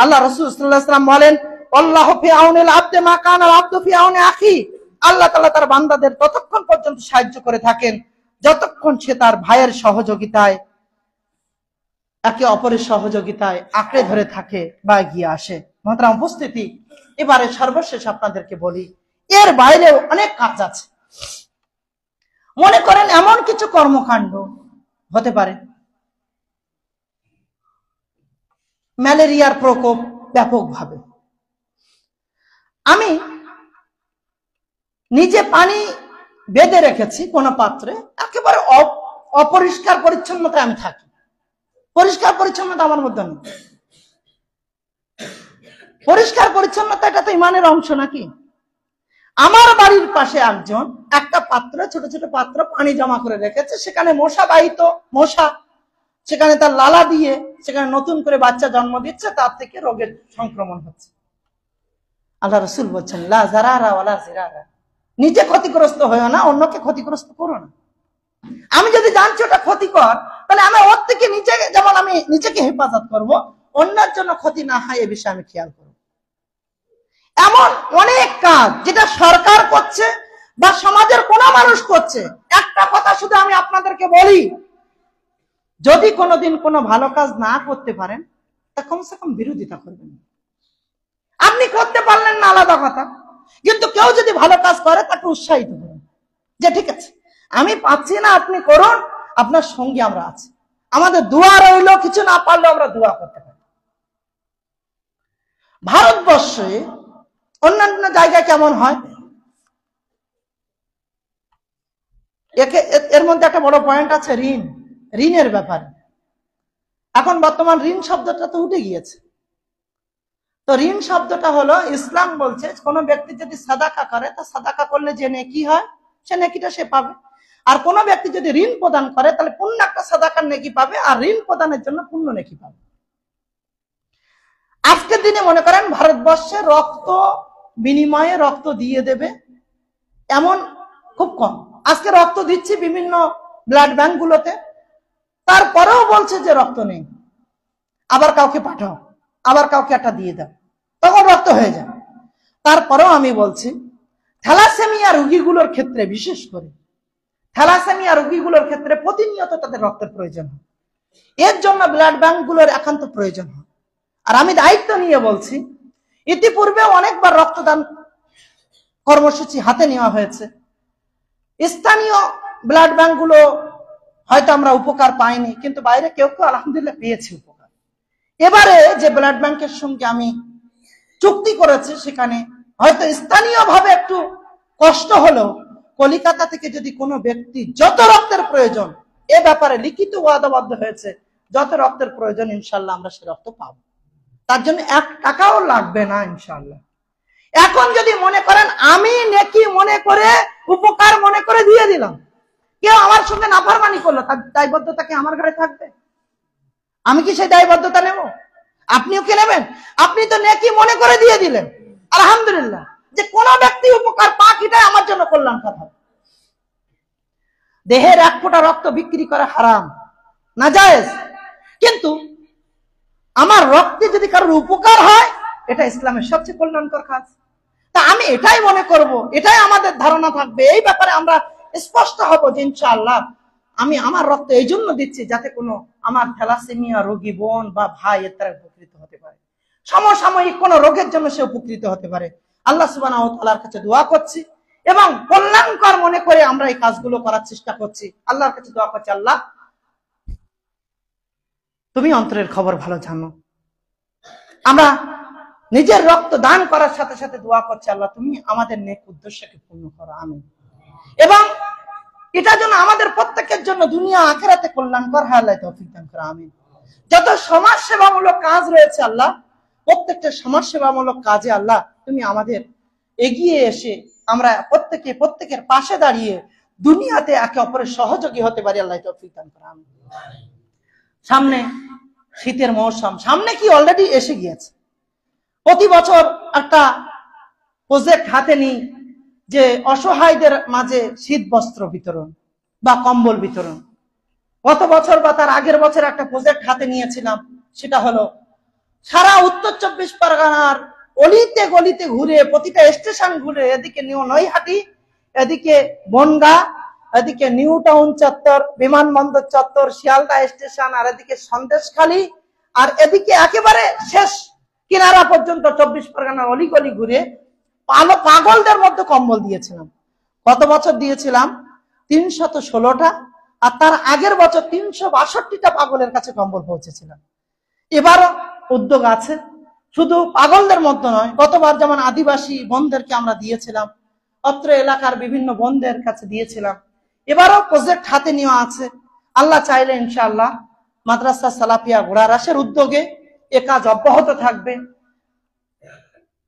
আল্লাহ রাসূল সাল্লাল্লাহু আলাইহি ওয়াসাল্লাম বলেন, আল্লাহু ফি আউনিল আবদি মা কানাল আবদু ফি আউনি আখি। আল্লাহ তাআলা তার বান্দাদের ততক্ষণ পর্যন্ত সাহায্য করে থাকেন যতক্ষণ সে তার ভাইয়ের সহযোগিতায়, একে অপরের সহযোগিতায় আঁকড়ে ধরে থাকে বা এগিয়ে আসে। মোহতারাম উপস্থিতি, এবারে সর্বশেষ আপনাদেরকে বলি, এর বাইরেও অনেক কাজ আছে। মনে করেন এমন কিছু কর্মকাণ্ড হতে পারে, ম্যালেরিয়ার প্রকোপ ব্যাপকভাবে, আমি নিজে পানি বেঁধে রেখেছি কোন পাত্রে, একেবারে অপরিষ্কার পরিচ্ছন্নতায় আমি থাকি, পরিষ্কার পরিচ্ছন্নতা আমার মধ্যে নেই। পরিষ্কার পরিচ্ছন্নতা এটা তো ইমানের অংশ নাকি? আমার বাড়ির পাশে একজন একটা পাত্রে, ছোট ছোট পাত্র পানি জমা করে রেখেছে, সেখানে মশা বাহিত মশা, সেখানে তার লালা দিয়ে সেখানে নতুন করে বাচ্চা জন্ম দিচ্ছে, তার থেকে রোগের সংক্রমণ হচ্ছে। আল্লাহ রসুল বলছেন লা জারারা ওয়ালা জিরারা, নিজে ক্ষতিগ্রস্ত হয়েও না, অন্যকে ক্ষতিগ্রস্ত করো না। আমি যদি জানছি ওটা ক্ষতিকর, তাহলে আমি ওর থেকে নিজে, যেমন আমি নিজেকে হেফাজত করব, অন্যের জন্য ক্ষতি না হয় এ বিষয়ে আমি খেয়াল করব। এমন অনেক কাজ যেটা সরকার করছে বা সমাজের কোন মানুষ করছে, একটা কথা শুধু আমি আপনাদেরকে বলি, যদি কোনোদিন কোনো ভালো কাজ না করতে পারেন তা কমসে কম বিরোধিতা করবেন। আপনি করতে পারলেন না আলাদা কথা, কিন্তু কেউ যদি ভালো কাজ করে তাকে উৎসাহিত করুন যে ঠিক আছে, আমি পাচ্ছি না, আপনি করুন, আপনার সঙ্গে আমরা আছি, আমাদের দোয়া রইল, কিছু না পারলেও আমরা দোয়া করতে পারি। ভারতবর্ষে অন্যান্য জায়গায় কেমন হয়, এর মধ্যে একটা বড় পয়েন্ট আছে ঋণের ব্যাপারে। এখন বর্তমান ঋণ শব্দটা তো উঠে গিয়েছে। তো ঋণ শব্দটা হলো, ইসলাম বলছে কোন ব্যক্তি যদি সাদাকা করে, তা সাদাকা করলে যে নেকি হয় সে নেকিটা সে পাবে, আর কোন ব্যক্তি যদি ঋণ প্রদান করে তাহলে পূর্ণ একটা সাদাকার নেকি পাবে, আর ঋণ প্রদানের জন্য পূর্ণ নেকি পাবে। আজকের দিনে মনে করেন ভারতবর্ষে রক্ত বিনিময়ে রক্ত দিয়ে দেবে এমন খুব কম। আজকে রক্ত দিচ্ছি বিভিন্ন ব্লাড ব্যাংক গুলোতে, তারপরেও বলছে যে রক্ত নেই, আবার কাউকে পাঠাও, আবার কাউকে একটা দিয়ে দাও, তখন রক্ত হয়ে যায়। তারপরেও আমি বলছি থ্যালাসেমিয়া রোগীগুলোর ক্ষেত্রে, বিশেষ করে থ্যালাসেমিয়া রোগীগুলোর ক্ষেত্রে প্রতিনিয়ত তাদের রক্তের প্রয়োজন হয়, এর জন্য ব্লাড ব্যাংক গুলোর একান্ত প্রয়োজন হয়। আর আমি দায়িত্ব নিয়ে বলছি, ইতিপূর্বে অনেকবার রক্তদান কর্মসূচি হাতে নেওয়া হয়েছে, স্থানীয় ব্লাড ব্যাংক গুলো হয়তো আমরা উপকার পাইনি, কিন্তু বাইরে কেউ কেউ আলহামদুলিল্লাহ পেয়েছি উপকার। এবারে যে ব্লাড ব্যাংকের সঙ্গে আমি চুক্তি করেছি, সেখানে হয়তো স্থানীয় ভাবে একটু কষ্ট হলেও কলিকাতা থেকে যদি কোনো ব্যক্তি যত রক্তের প্রয়োজন, এ ব্যাপারে লিখিত ওয়াদাবদ্ধ হয়েছে, যত রক্তের প্রয়োজন ইনশাল্লাহ আমরা সে রক্ত পাবো, তার জন্য 1 টাকাও লাগবে না ইনশাল্লাহ। এখন যদি মনে করেন আমি নেকি মনে করে, উপকার মনে করে দিয়ে দিলাম, কেউ আমার সঙ্গে নাফরমানি করলো, তার দায়বদ্ধতা কি আমার ঘরে থাকবে? আমি কি সেই দায়বদ্ধতা নেব? আপনিও কি নেবেন? আপনি তো নেকি মনে করে দিয়ে দিলেন, আলহামদুলিল্লাহ, যে কোন ব্যক্তি উপকার পাক, এটাই আমার জন্য কল্যাণকর হবে। দেহের 1 ফোঁটা রক্ত বিক্রি করা হারাম, নাজায়েজ, কিন্তু আমার রক্তে যদি কারোর উপকার হয়, এটা ইসলামের সবচেয়ে কল্যাণকর কাজ। তা আমি এটাই মনে করব, এটাই আমাদের ধারণা থাকবে, এই ব্যাপারে আমরা স্পষ্ট হব যে ইনশাআল্লাহ আমি আমার রক্ত এই জন্য দিচ্ছি যাতে কোনো আমার থ্যালাসেমিয়া রোগী বোন বা ভাই এর দ্বারা উপকৃত হতে পারে, সমসাময়িক কোন রোগের জন্য সে উপকৃত হতে পারে। আল্লাহ সুবহানাহু ওয়া তাআলার কাছে দোয়া করছি এবং কল্যাণকর মনে করে আমরা এই কাজগুলো করার চেষ্টা করছি। আল্লাহর কাছে দোয়া করছি, আল্লাহ তুমি অন্তরের খবর ভালো জানো। আমরা নিজের রক্ত দান করার সাথে সাথে দোয়া করছি, আল্লাহ তুমি আমাদের নেক উদ্দেশ্যকে পূর্ণ করো, আমিন। এবং এটা যেন আমাদের প্রত্যেকের জন্য দুনিয়া আখিরাতে কল্যাণকর হয়, আল্লাহ তৌফিক দান করো, আমিন। যত সমাজ সেবামূলক কাজ রয়েছে আল্লাহ, প্রত্যেকটা সমাজ সেবামূলক কাজে আল্লাহ তুমি আমাদের এগিয়ে এসে আমরা প্রত্যেকের পাশে দাঁড়িয়ে দুনিয়াতে একে অপরের সহযোগী হতে পারি, আল্লাহ তৌফিক দান করো, আমিন। সামনে শীতের মৌসুম, সামনে কি অলরেডি এসে গিয়েছে। প্রতি বছর একটা প্রজেক্ট হাতে নিই যে অসহায়দের মাঝে শীত বস্ত্র বিতরণ বা কম্বল বিতরণ। গত বছর বা তার আগের বছর একটা প্রজেক্ট হাতে নিয়েছিলাম, সেটা হলো সারা উত্তর 24 পরগনার অলিতে গলিতে ঘুরে, প্রতিটা স্টেশন ঘুরে, এদিকে নৈহাটি, এদিকে বনগা, এদিকে নিউ টাউন চত্বর, বিমানবন্দর চত্বর, শিয়ালদা স্টেশন, আর এদিকে সন্দেশখালী, আর এদিকে একেবারে শেষ কিনারা পর্যন্ত 24 পরগনার অলিগলি ঘুরে পাগলদের মধ্যে কম্বল দিয়েছিলাম। গত বছর দিয়েছিলাম 316টা, আর তার আগের বছর 362টা পাগলের কাছে কম্বল পৌঁছেছিলাম। এবারও উদ্যোগ আছে, শুধু পাগলদের মধ্যে নয়, গতবার যেমন আদিবাসী বোনদেরকে আমরা দিয়েছিলাম, অত্র এলাকার বিভিন্ন বোনদের কাছে দিয়েছিলাম, এবারও প্রজেক্ট হাতে নেওয়া আছে। আল্লাহ চাইলে ইনশাআল্লাহ মাদ্রাসা সালাফিয়া ঘোড়ারাসের উদ্যোগে এ কাজ অব্যাহত থাকবে।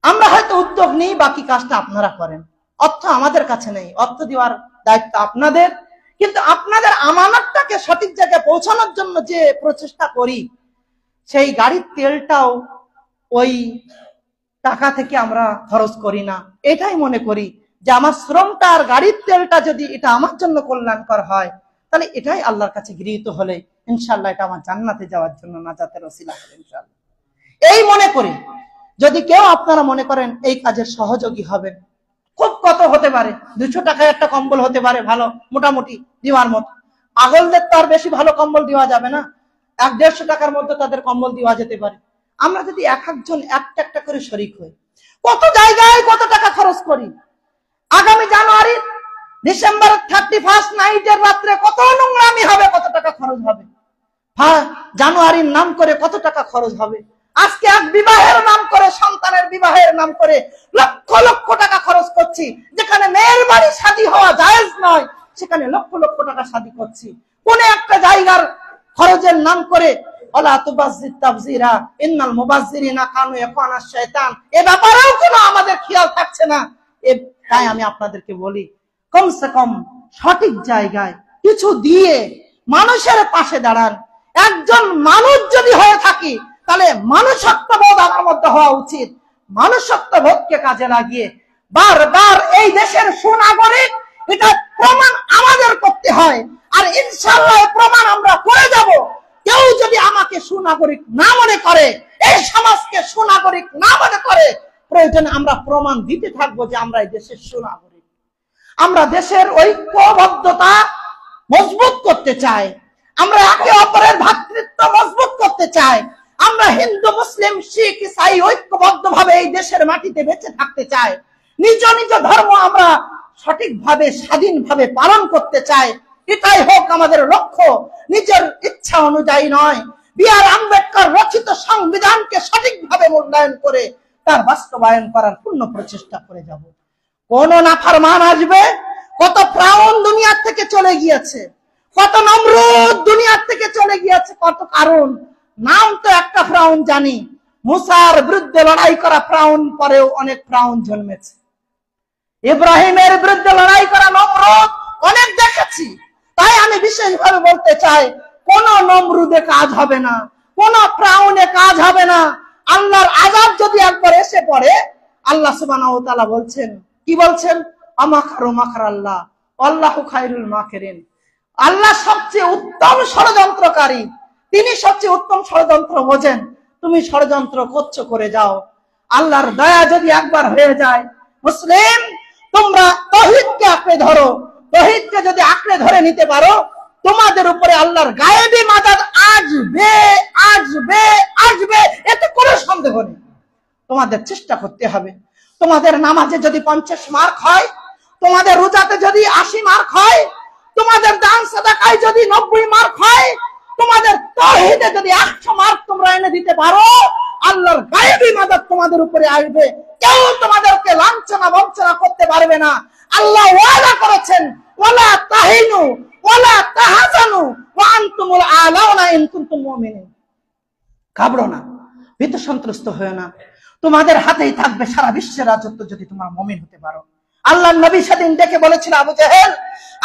আমরা হয়তো উদ্যোগ নিই, বাকি কাজটা আপনারা করেন, অর্থ আমাদের কাছে নেই, অর্থ দেওয়ার দায়িত্ব আপনাদের, কিন্তু আপনাদের আমানতটাকে সঠিক জায়গায় পৌঁছানোর জন্য যে প্রচেষ্টা করি, সেই গাড়ির তেলটাও ওই টাকা থেকে আমরা খরচ করি না, এটাই মনে করি যে আমার শ্রমটা আর গাড়ির তেলটা যদি এটা আমার জন্য কল্যাণকর হয়, তাহলে এটাই আল্লাহর কাছে গৃহীত হলে ইনশাআল্লাহ এটা আমার জান্নাতে যাওয়ার জন্য নাজাতের ওসিলা হবে ইনশাআল্লাহ। এই মনে করি যদি কেউ আপনারা মনে করেন এই কাজের সহযোগী হবেন, খুব কত হতে পারে, 200 টাকায় একটা কম্বল হতে পারে ভালো মোটামুটি দেওয়ার মতো। আগলদের তো আর বেশি ভালো কম্বল দেওয়া যাবে না, 100-150 টাকার মধ্যে তাদের কম্বল দেওয়া যেতে পারে। আমরা যদি এক একজন একটা একটা করে শরিক হই, কত জায়গায় কত টাকা খরচ করি। আগামী জানুয়ারি ডিসেম্বর 31 নাইটের রাত্রে কত নোংরামি হবে, কত টাকা খরচ হবে। হ্যাঁ, জানুয়ারির নাম করে কত টাকা খরচ হবে। আজকে এক বিবাহের নাম করে, সন্তানের বিবাহের নাম করে লক্ষ লক্ষ টাকা খরচ করছি। যেখানে মেয়ের বাড়ি শাদী হওয়া জায়েজ নয়, সেখানে লক্ষ লক্ষ টাকা শাদী করছি। কোন একটা জায়গার খরচের নাম করে ওয়ালা তুবাজ্জির তাবযিরা ইন্নাল মুবাজ্জিরিনা কানু ইয়াকুনা শাইতান, এ ব্যাপারেও কোনো আমাদের খেয়াল থাকছে না। তাই আমি আপনাদেরকে বলি, কমসে কম সঠিক জায়গায় কিছু দিয়ে মানুষের পাশে দাঁড়ান। একজন মানুষ যদি হয়ে থাকি, তাহলে মানুষত্ব বোধ আমার মধ্যে হওয়া উচিত। মানুষত্ব বোধকে কাজে লাগিয়ে বারবার এই দেশের সুনাগরিক, এটা প্রমাণ আমাদের করতে হয়। আর ইনশাআল্লাহ প্রমাণ আমরা করে যাব। কেউ যদি আমাকে সুনাগরিক না মনে করে, এই সমাজকে সুনাগরিক না মনে করে, প্রয়োজনে আমরা প্রমাণ দিতে থাকবো যে আমরা এই দেশের সুনাগরিক। আমরা দেশের ঐক্যবদ্ধতা মজবুত করতে চাই, আমরা একে অপরের ভ্রাতৃত্ব মজবুত করতে চাই, আমরা হিন্দু মুসলিম শিখ ইসাই ঐক্যবদ্ধ ভাবে এই দেশের মাটিতে বেঁচে থাকতে চাই। নিজ নিজ ধর্ম আমরা সঠিকভাবে স্বাধীনভাবে পালন করতে চাই। এটাই হোক আমাদের লক্ষ্য, নিজের ইচ্ছা অনুযায়ী নয়। বি.আর. আম্বেদকর রচিত সংবিধানকে সঠিকভাবে মূল্যায়ন করে তার বাস্তবায়ন করার পূর্ণ প্রচেষ্টা করে যাব। কোন নাফরমান আসবে, কত ফ্রাউন দুনিয়ার থেকে চলে গিয়েছে, কত নমরুদ দুনিয়ার থেকে চলে গিয়েছে, কত কারণ। নাম তো একটা ফ্রাউন জানি, মুসার বিরুদ্ধে লড়াই করা ফ্রাউন পরেও অনেক ফ্রাউন জন্মেছে। ইব্রাহিমের বিরুদ্ধে লড়াই করা নমরুদ অনেক দেখেছি। তাই আমি বিশেষভাবে বলতে চাই, কোন নমরুদে কাজ হবে না, কোন ফ্রাউনে কাজ হবে না। আল্লাহর আযাব যদি একবার এসে পড়ে, আল্লাহ সুবহানাহু ওয়া তাআলা বলছেন, কি বলছেন? আমাকারু মাকারাল্লাহ আল্লাহু খায়রুল মাকিরিন। আল্লাহ সবচেয়ে উত্তম ষড়যন্ত্রকারী, তিনি সবচেয়ে উত্তম ষড়যন্ত্র বোঝেন। তুমি ষড়যন্ত্র করছো করে যাও। আল্লাহর দয়া যদি একবার হয়ে যায়, মুসলিম তোমরা তাওহীদকে আঁকড়ে ধরো। তাওহীদকে যদি আঁকড়ে ধরে নিতে পারো, তোমাদের উপরে আল্লাহর গায়েবী মাদাদ আসবে আসবে আসবে, এতে কোনো সন্দেহ নেই। তোমাদের চেষ্টা করতে হবে। তোমাদের নামাজে যদি 50 মার্ক হয়, তোমাদের রোজাতে যদি 80 মার্ক হয়, তোমাদের দান সাদাকায় যদি 90 মার্ক হয়, তোমাদের তাওহীদে যদি 100 মার্ক তোমরা এনে দিতে পারো, আল্লাহর গায়েবী মাদাদ তোমাদের উপরে আসবে। কেউ তোমাদেরকে লাঞ্ছনা বঞ্চনা করতে পারবে না। আল্লাহ ওয়াদা করেছেন, ওয়ালা তাহিনু ওয়ালা তাহজানু ওয়া আনতুমুল আলাউনা ইন কুনতুম মুমিনিন। ঘাবড়ো না, ভীত সন্ত্রস্ত হয়ো না, তোমাদের হাতেই থাকবে সারা বিশ্বের রাজত্ব যদি তোমরা মুমিন হতে পারো। আল্লাহর নবী সেদিন ডেকে বলেছিল আবু জেহেল,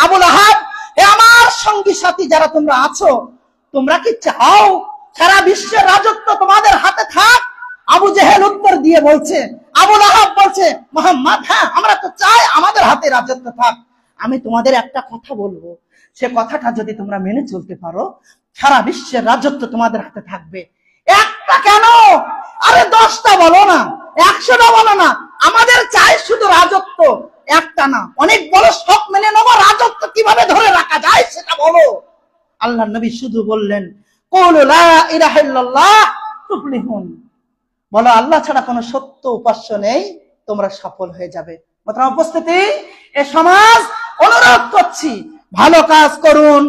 আবু লাহাব, হে আমার সঙ্গী সাথী যারা তোমরা আছো, তোমরা কি চাও সারা বিশ্বের রাজত্ব তোমাদের হাতে থাক? আবু জেহেল উত্তর দিয়ে বলছে, আবু লাহাব বলছে, মুহাম্মদ, হ্যাঁ আমরা তো চাই আমাদের হাতে রাজত্ব থাক। আমি তোমাদের একটা কথা বলবো, সে কথাটা যদি তোমরা মেনে চলতে পারো, সারা বিশ্বের রাজত্ব তোমাদের হাতে থাকবে। একটা কেন, আরে 10টা বলো না, 100টা বলো না, আমাদের চাই শুধু রাজত্ব, একটা না, অনেক বড় শখ মেনে নেবো। রাজত্ব কিভাবে ধরে রাখা যায় সেটা বলো। আল্লাহ নবী শুধু বললেন, কুলু লা ইলাহা ইল্লাল্লাহ তুফলিহুন, বলো আল্লাহ ছাড়া কোনো সত্য উপাস্য নেই, তোমরা সফল হয়ে যাবে। মোহতারাম উপস্থিতি, এ সমাজ অনুরোধ করছি, ভালো কাজ করুন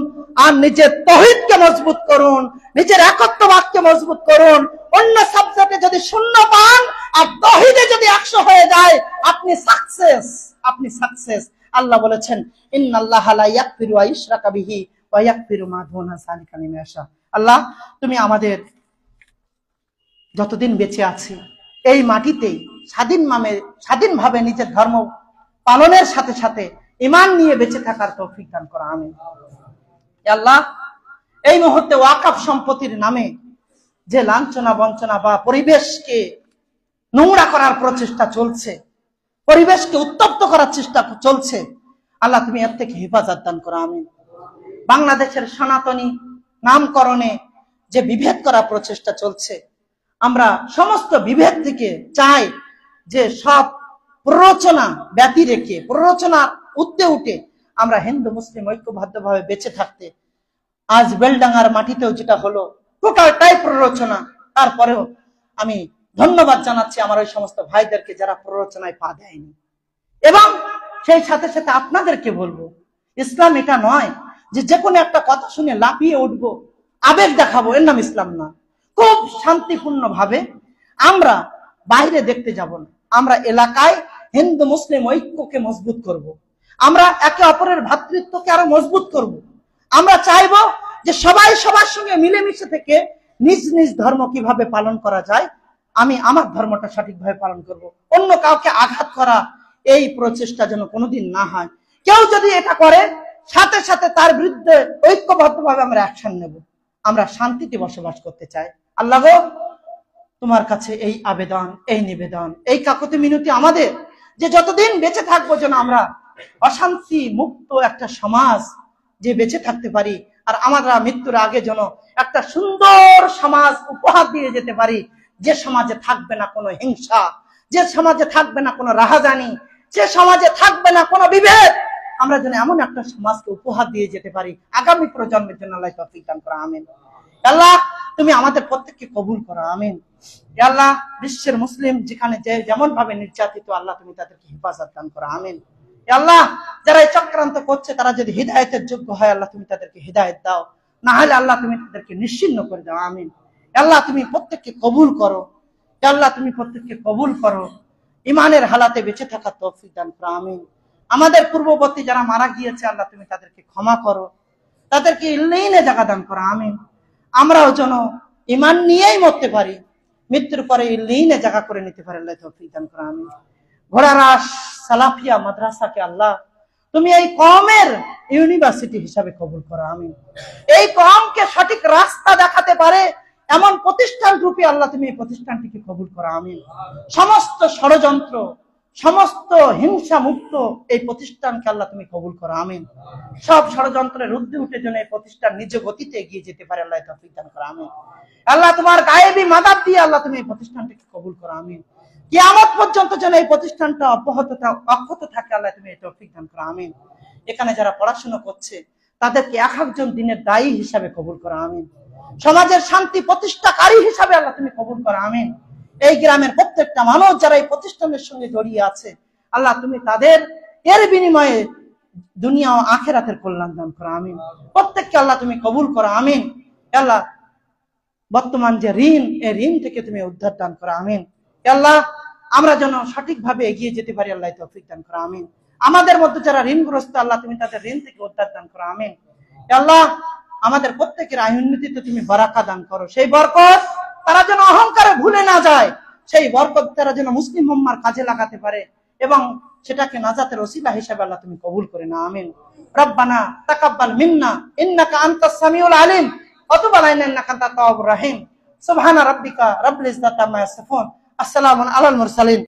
আর নিজের তাওহীদকে মজবুত করুন, নিজের একত্ববাদকে মজবুত করুন। অন্য সাবজেক্টে যদি 0 পান আর তাওহীদে যদি 100 হয়ে যায়, আপনি সাকসেস, আপনি সাকসেস। আল্লাহ বলেছেন, ইন্নাল্লাহা লা ইয়াগফিরু আন ইউশরাকা বিহি ওয়া ইয়াগফিরু মা দুনা যালিকা লিমান ইয়াশা। আল্লাহ, তুমি আমাদের যতদিন বেঁচে আছি এই মাটিতেই স্বাধীনভাবে নিজের ধর্ম পালনের সাথে সাথে ঈমান নিয়ে বেঁচে থাকার তৌফিক দান করো, আমিন। আল্লাহ, এই মুহূর্তে ওয়াকফ সম্পত্তির নামে যে লাঞ্ছনা বঞ্চনা বা পরিবেশকে নোংরা করার প্রচেষ্টা চলছে, পরিবেশকে উত্তপ্ত করার চেষ্টা চলছে। আল্লাহ তুমি এর থেকে হেফাজত দান করো, আমিন। বাংলাদেশের সনাতনী নামকরণে যে বিভেদ করার প্রচেষ্টা চলছে, আমরা সমস্ত বিভেদ থেকে চাই যে সব প্ররোচনা ব্যতি রেখে, প্ররোচনার ঊর্ধ্বে উঠে আমরা হিন্দু মুসলিম ঐক্যবদ্ধভাবে বেঁচে থাকতে। আজ বেলডাঙ্গার মাটিতেও যেটা হলো টোটালটাই প্ররোচনা। তারপরেও আমি ধন্যবাদ জানাচ্ছি আমার ওই সমস্ত ভাইদেরকে যারা প্ররোচনায় পা দেয়নি। এবং সেই সাথে সাথে আপনাদেরকে বলবো, ইসলাম এটা নয় যে যে কোনো একটা কথা শুনে লাফিয়ে উঠবো, আবেগ দেখাবো, এর নাম ইসলাম না। খুব শান্তিপূর্ণ ভাবে আমরা বাইরে দেখতে যাব না, আমরা এলাকায় হিন্দু মুসলিম ঐক্যকে মজবুত করব। আমরা একে অপরের ভ্রাতৃত্বকে আরো মজবুত করব। আমরা চাইবো যে সবাই সবার সঙ্গে মিলেমিশে থেকে নিজ নিজ ধর্ম কিভাবে পালন করা যায়, আমি আমার ধর্মটা সঠিকভাবে পালন করব। অন্য কাউকে আঘাত করা এই প্রচেষ্টা যেন কোনোদিন না হয়। কেউ যদি এটা করে, সাথে সাথে তার বিরুদ্ধে ঐক্যবদ্ধভাবে আমরা অ্যাকশন নেব। আমরা শান্তিতে বসবাস করতে চাই। আল্লাহ গো, তোমার কাছে এই আবেদন, এই নিবেদন, এই কাকুতি মিনতি আমাদের, যে যতদিন বেঁচে থাকবো যেন আমরা অশান্তি মুক্ত একটা সমাজ যে বেঁচে থাকতে পারি। আর আমরা মৃত্যুর আগে যেন একটা সুন্দর সমাজ উপহার দিয়ে যেতে পারি, যে সমাজে থাকবে না কোনো হিংসা, যে সমাজে থাকবে না কোনো রাহাজানি, যে সমাজে থাকবে না কোনো বিভেদ। আমরা যেন এমন একটা সমাজকে উপহার দিয়ে যেতে পারি আগামী প্রজন্মের জন্য। আল্লাহ তৌফিক দান করো, আমিন। আল্লাহ তুমি আমাদের প্রত্যেককে কবুল করো, আমিন। আল্লাহ বিশ্বের মুসলিম যেখানে যেমন ভাবে নির্যাতিত, আল্লাহ তুমি তাদেরকে হেফাজত দান করো, আমিন। আল্লাহ যারা এই চক্রান্ত করছে তারা যদি হিদায়েতের যোগ্য হয়, আল্লাহ তুমি তাদেরকে হিদায়েত দাও, না হলে আল্লাহ তুমি তাদেরকে নিশ্চিহ্ন করে দাও, আমিন। আল্লাহ তুমি প্রত্যেককে কবুল করো, আল্লাহ তুমি প্রত্যেককে কবুল করো, ইমানের হালাতে বেঁচে থাকার তৌফিক দান করো, আমিন। আমাদের পূর্ববর্তী যারা মারা গিয়েছে, আল্লাহ তুমি তাদেরকে ক্ষমা করো, তাদেরকে ইল্লিনে জায়গা দান করো, আমিন। আমরাও যেন ইমান নিয়েই মরতে পারি, মৃত্যুর পরে ইল্লিনে জায়গা করে নিতে পারি, আল্লাহ তৌফিক দান করো, আমিন। ঘোড়ারাস সালাফিয়া মাদ্রাসাকে আল্লাহ তুমি এই কওমের ইউনিভার্সিটি হিসাবে কবুল করো, আমিন। এই কওমকে সঠিক রাস্তা দেখাতে পারে এমন প্রতিষ্ঠান রূপে আল্লাহ তুমি এই প্রতিষ্ঠানটিকে কবুল করো, আমিন। সমস্ত ষড়যন্ত্র, সমস্ত হিংসা মুক্ত এই প্রতিষ্ঠানকে আল্লাহ তুমি কবুল করো, আমিন। সব ষড়যন্ত্রের ঊর্ধ্বে উঠে যেন এই প্রতিষ্ঠান নিজ গতিতে এগিয়ে যেতে পারে, আল্লাহ তৌফিক দান করো, আমিন। আল্লাহ তোমার গায়েবী মাদাদ দিয়ে আল্লাহ তুমি এই প্রতিষ্ঠানটিকে কবুল করো, আমিন। কিয়ামত পর্যন্ত যেন এই প্রতিষ্ঠানটা অক্ষত থাকে, আল্লাহ তুমি এই তৌফিক দান করো, আমিন। এখানে যারা পড়াশোনা করছে তাদেরকে এক একজন দিনের দায়ী হিসাবে কবুল করো, আমিন। সমাজের শান্তি প্রতিষ্ঠাকারী হিসাবে আল্লাহ তুমি কবুল করো, আমিন। এই গ্রামের প্রত্যেকটা মানুষ যারা এই প্রতিষ্ঠানের সঙ্গে জড়িয়ে আছে, আল্লাহ তুমি তাদের এর বিনিময়ে দুনিয়া ও আখিরাতের কল্যাণ দান করো, আমিন। প্রত্যেককে আল্লাহ তুমি কবুল করো, আমিন। আল্লাহ বর্তমান যে ঋণ, এই ঋণ থেকে তুমি উদ্ধার দান করো, আমিন। আল্লাহ আমরা যেন সঠিকভাবে এগিয়ে যেতে পারি, আল্লাহ তৌফিক দান করো, আমিন। আমাদের মধ্যে যারা ঋণগ্রস্ত, আল্লাহ তুমি তাদের ঋণ থেকে উদ্ধার দান করো, আমিন। আল্লাহ আমাদের প্রত্যেকের আয়ুন্নতিতে তুমি বারাকা দান করো, সেই বরকত তারা যেন অহংকারে ভুলে না যায়, সেই বরকত তারা যেন মুসলিম উম্মার কাজে লাগাতে পারে, এবং সেটাকে নাজাতের ওসিলা হিসেবে আল্লাহ তুমি কবুল করে নাও, আমিন। রব্বানা তাকাব্বাল মিন্না ইন্নাকা আনতাস সামিউল আলিম ওয়া তুব আলাইনা ইন্নাকা আনতাত তাওয়াবুর রহিম। সুবহানা রাব্বিকা রাব্বিল ইজ্জাতি আম্মা ইয়াসিফুন। আসসালামু আলাল মুরসালিন।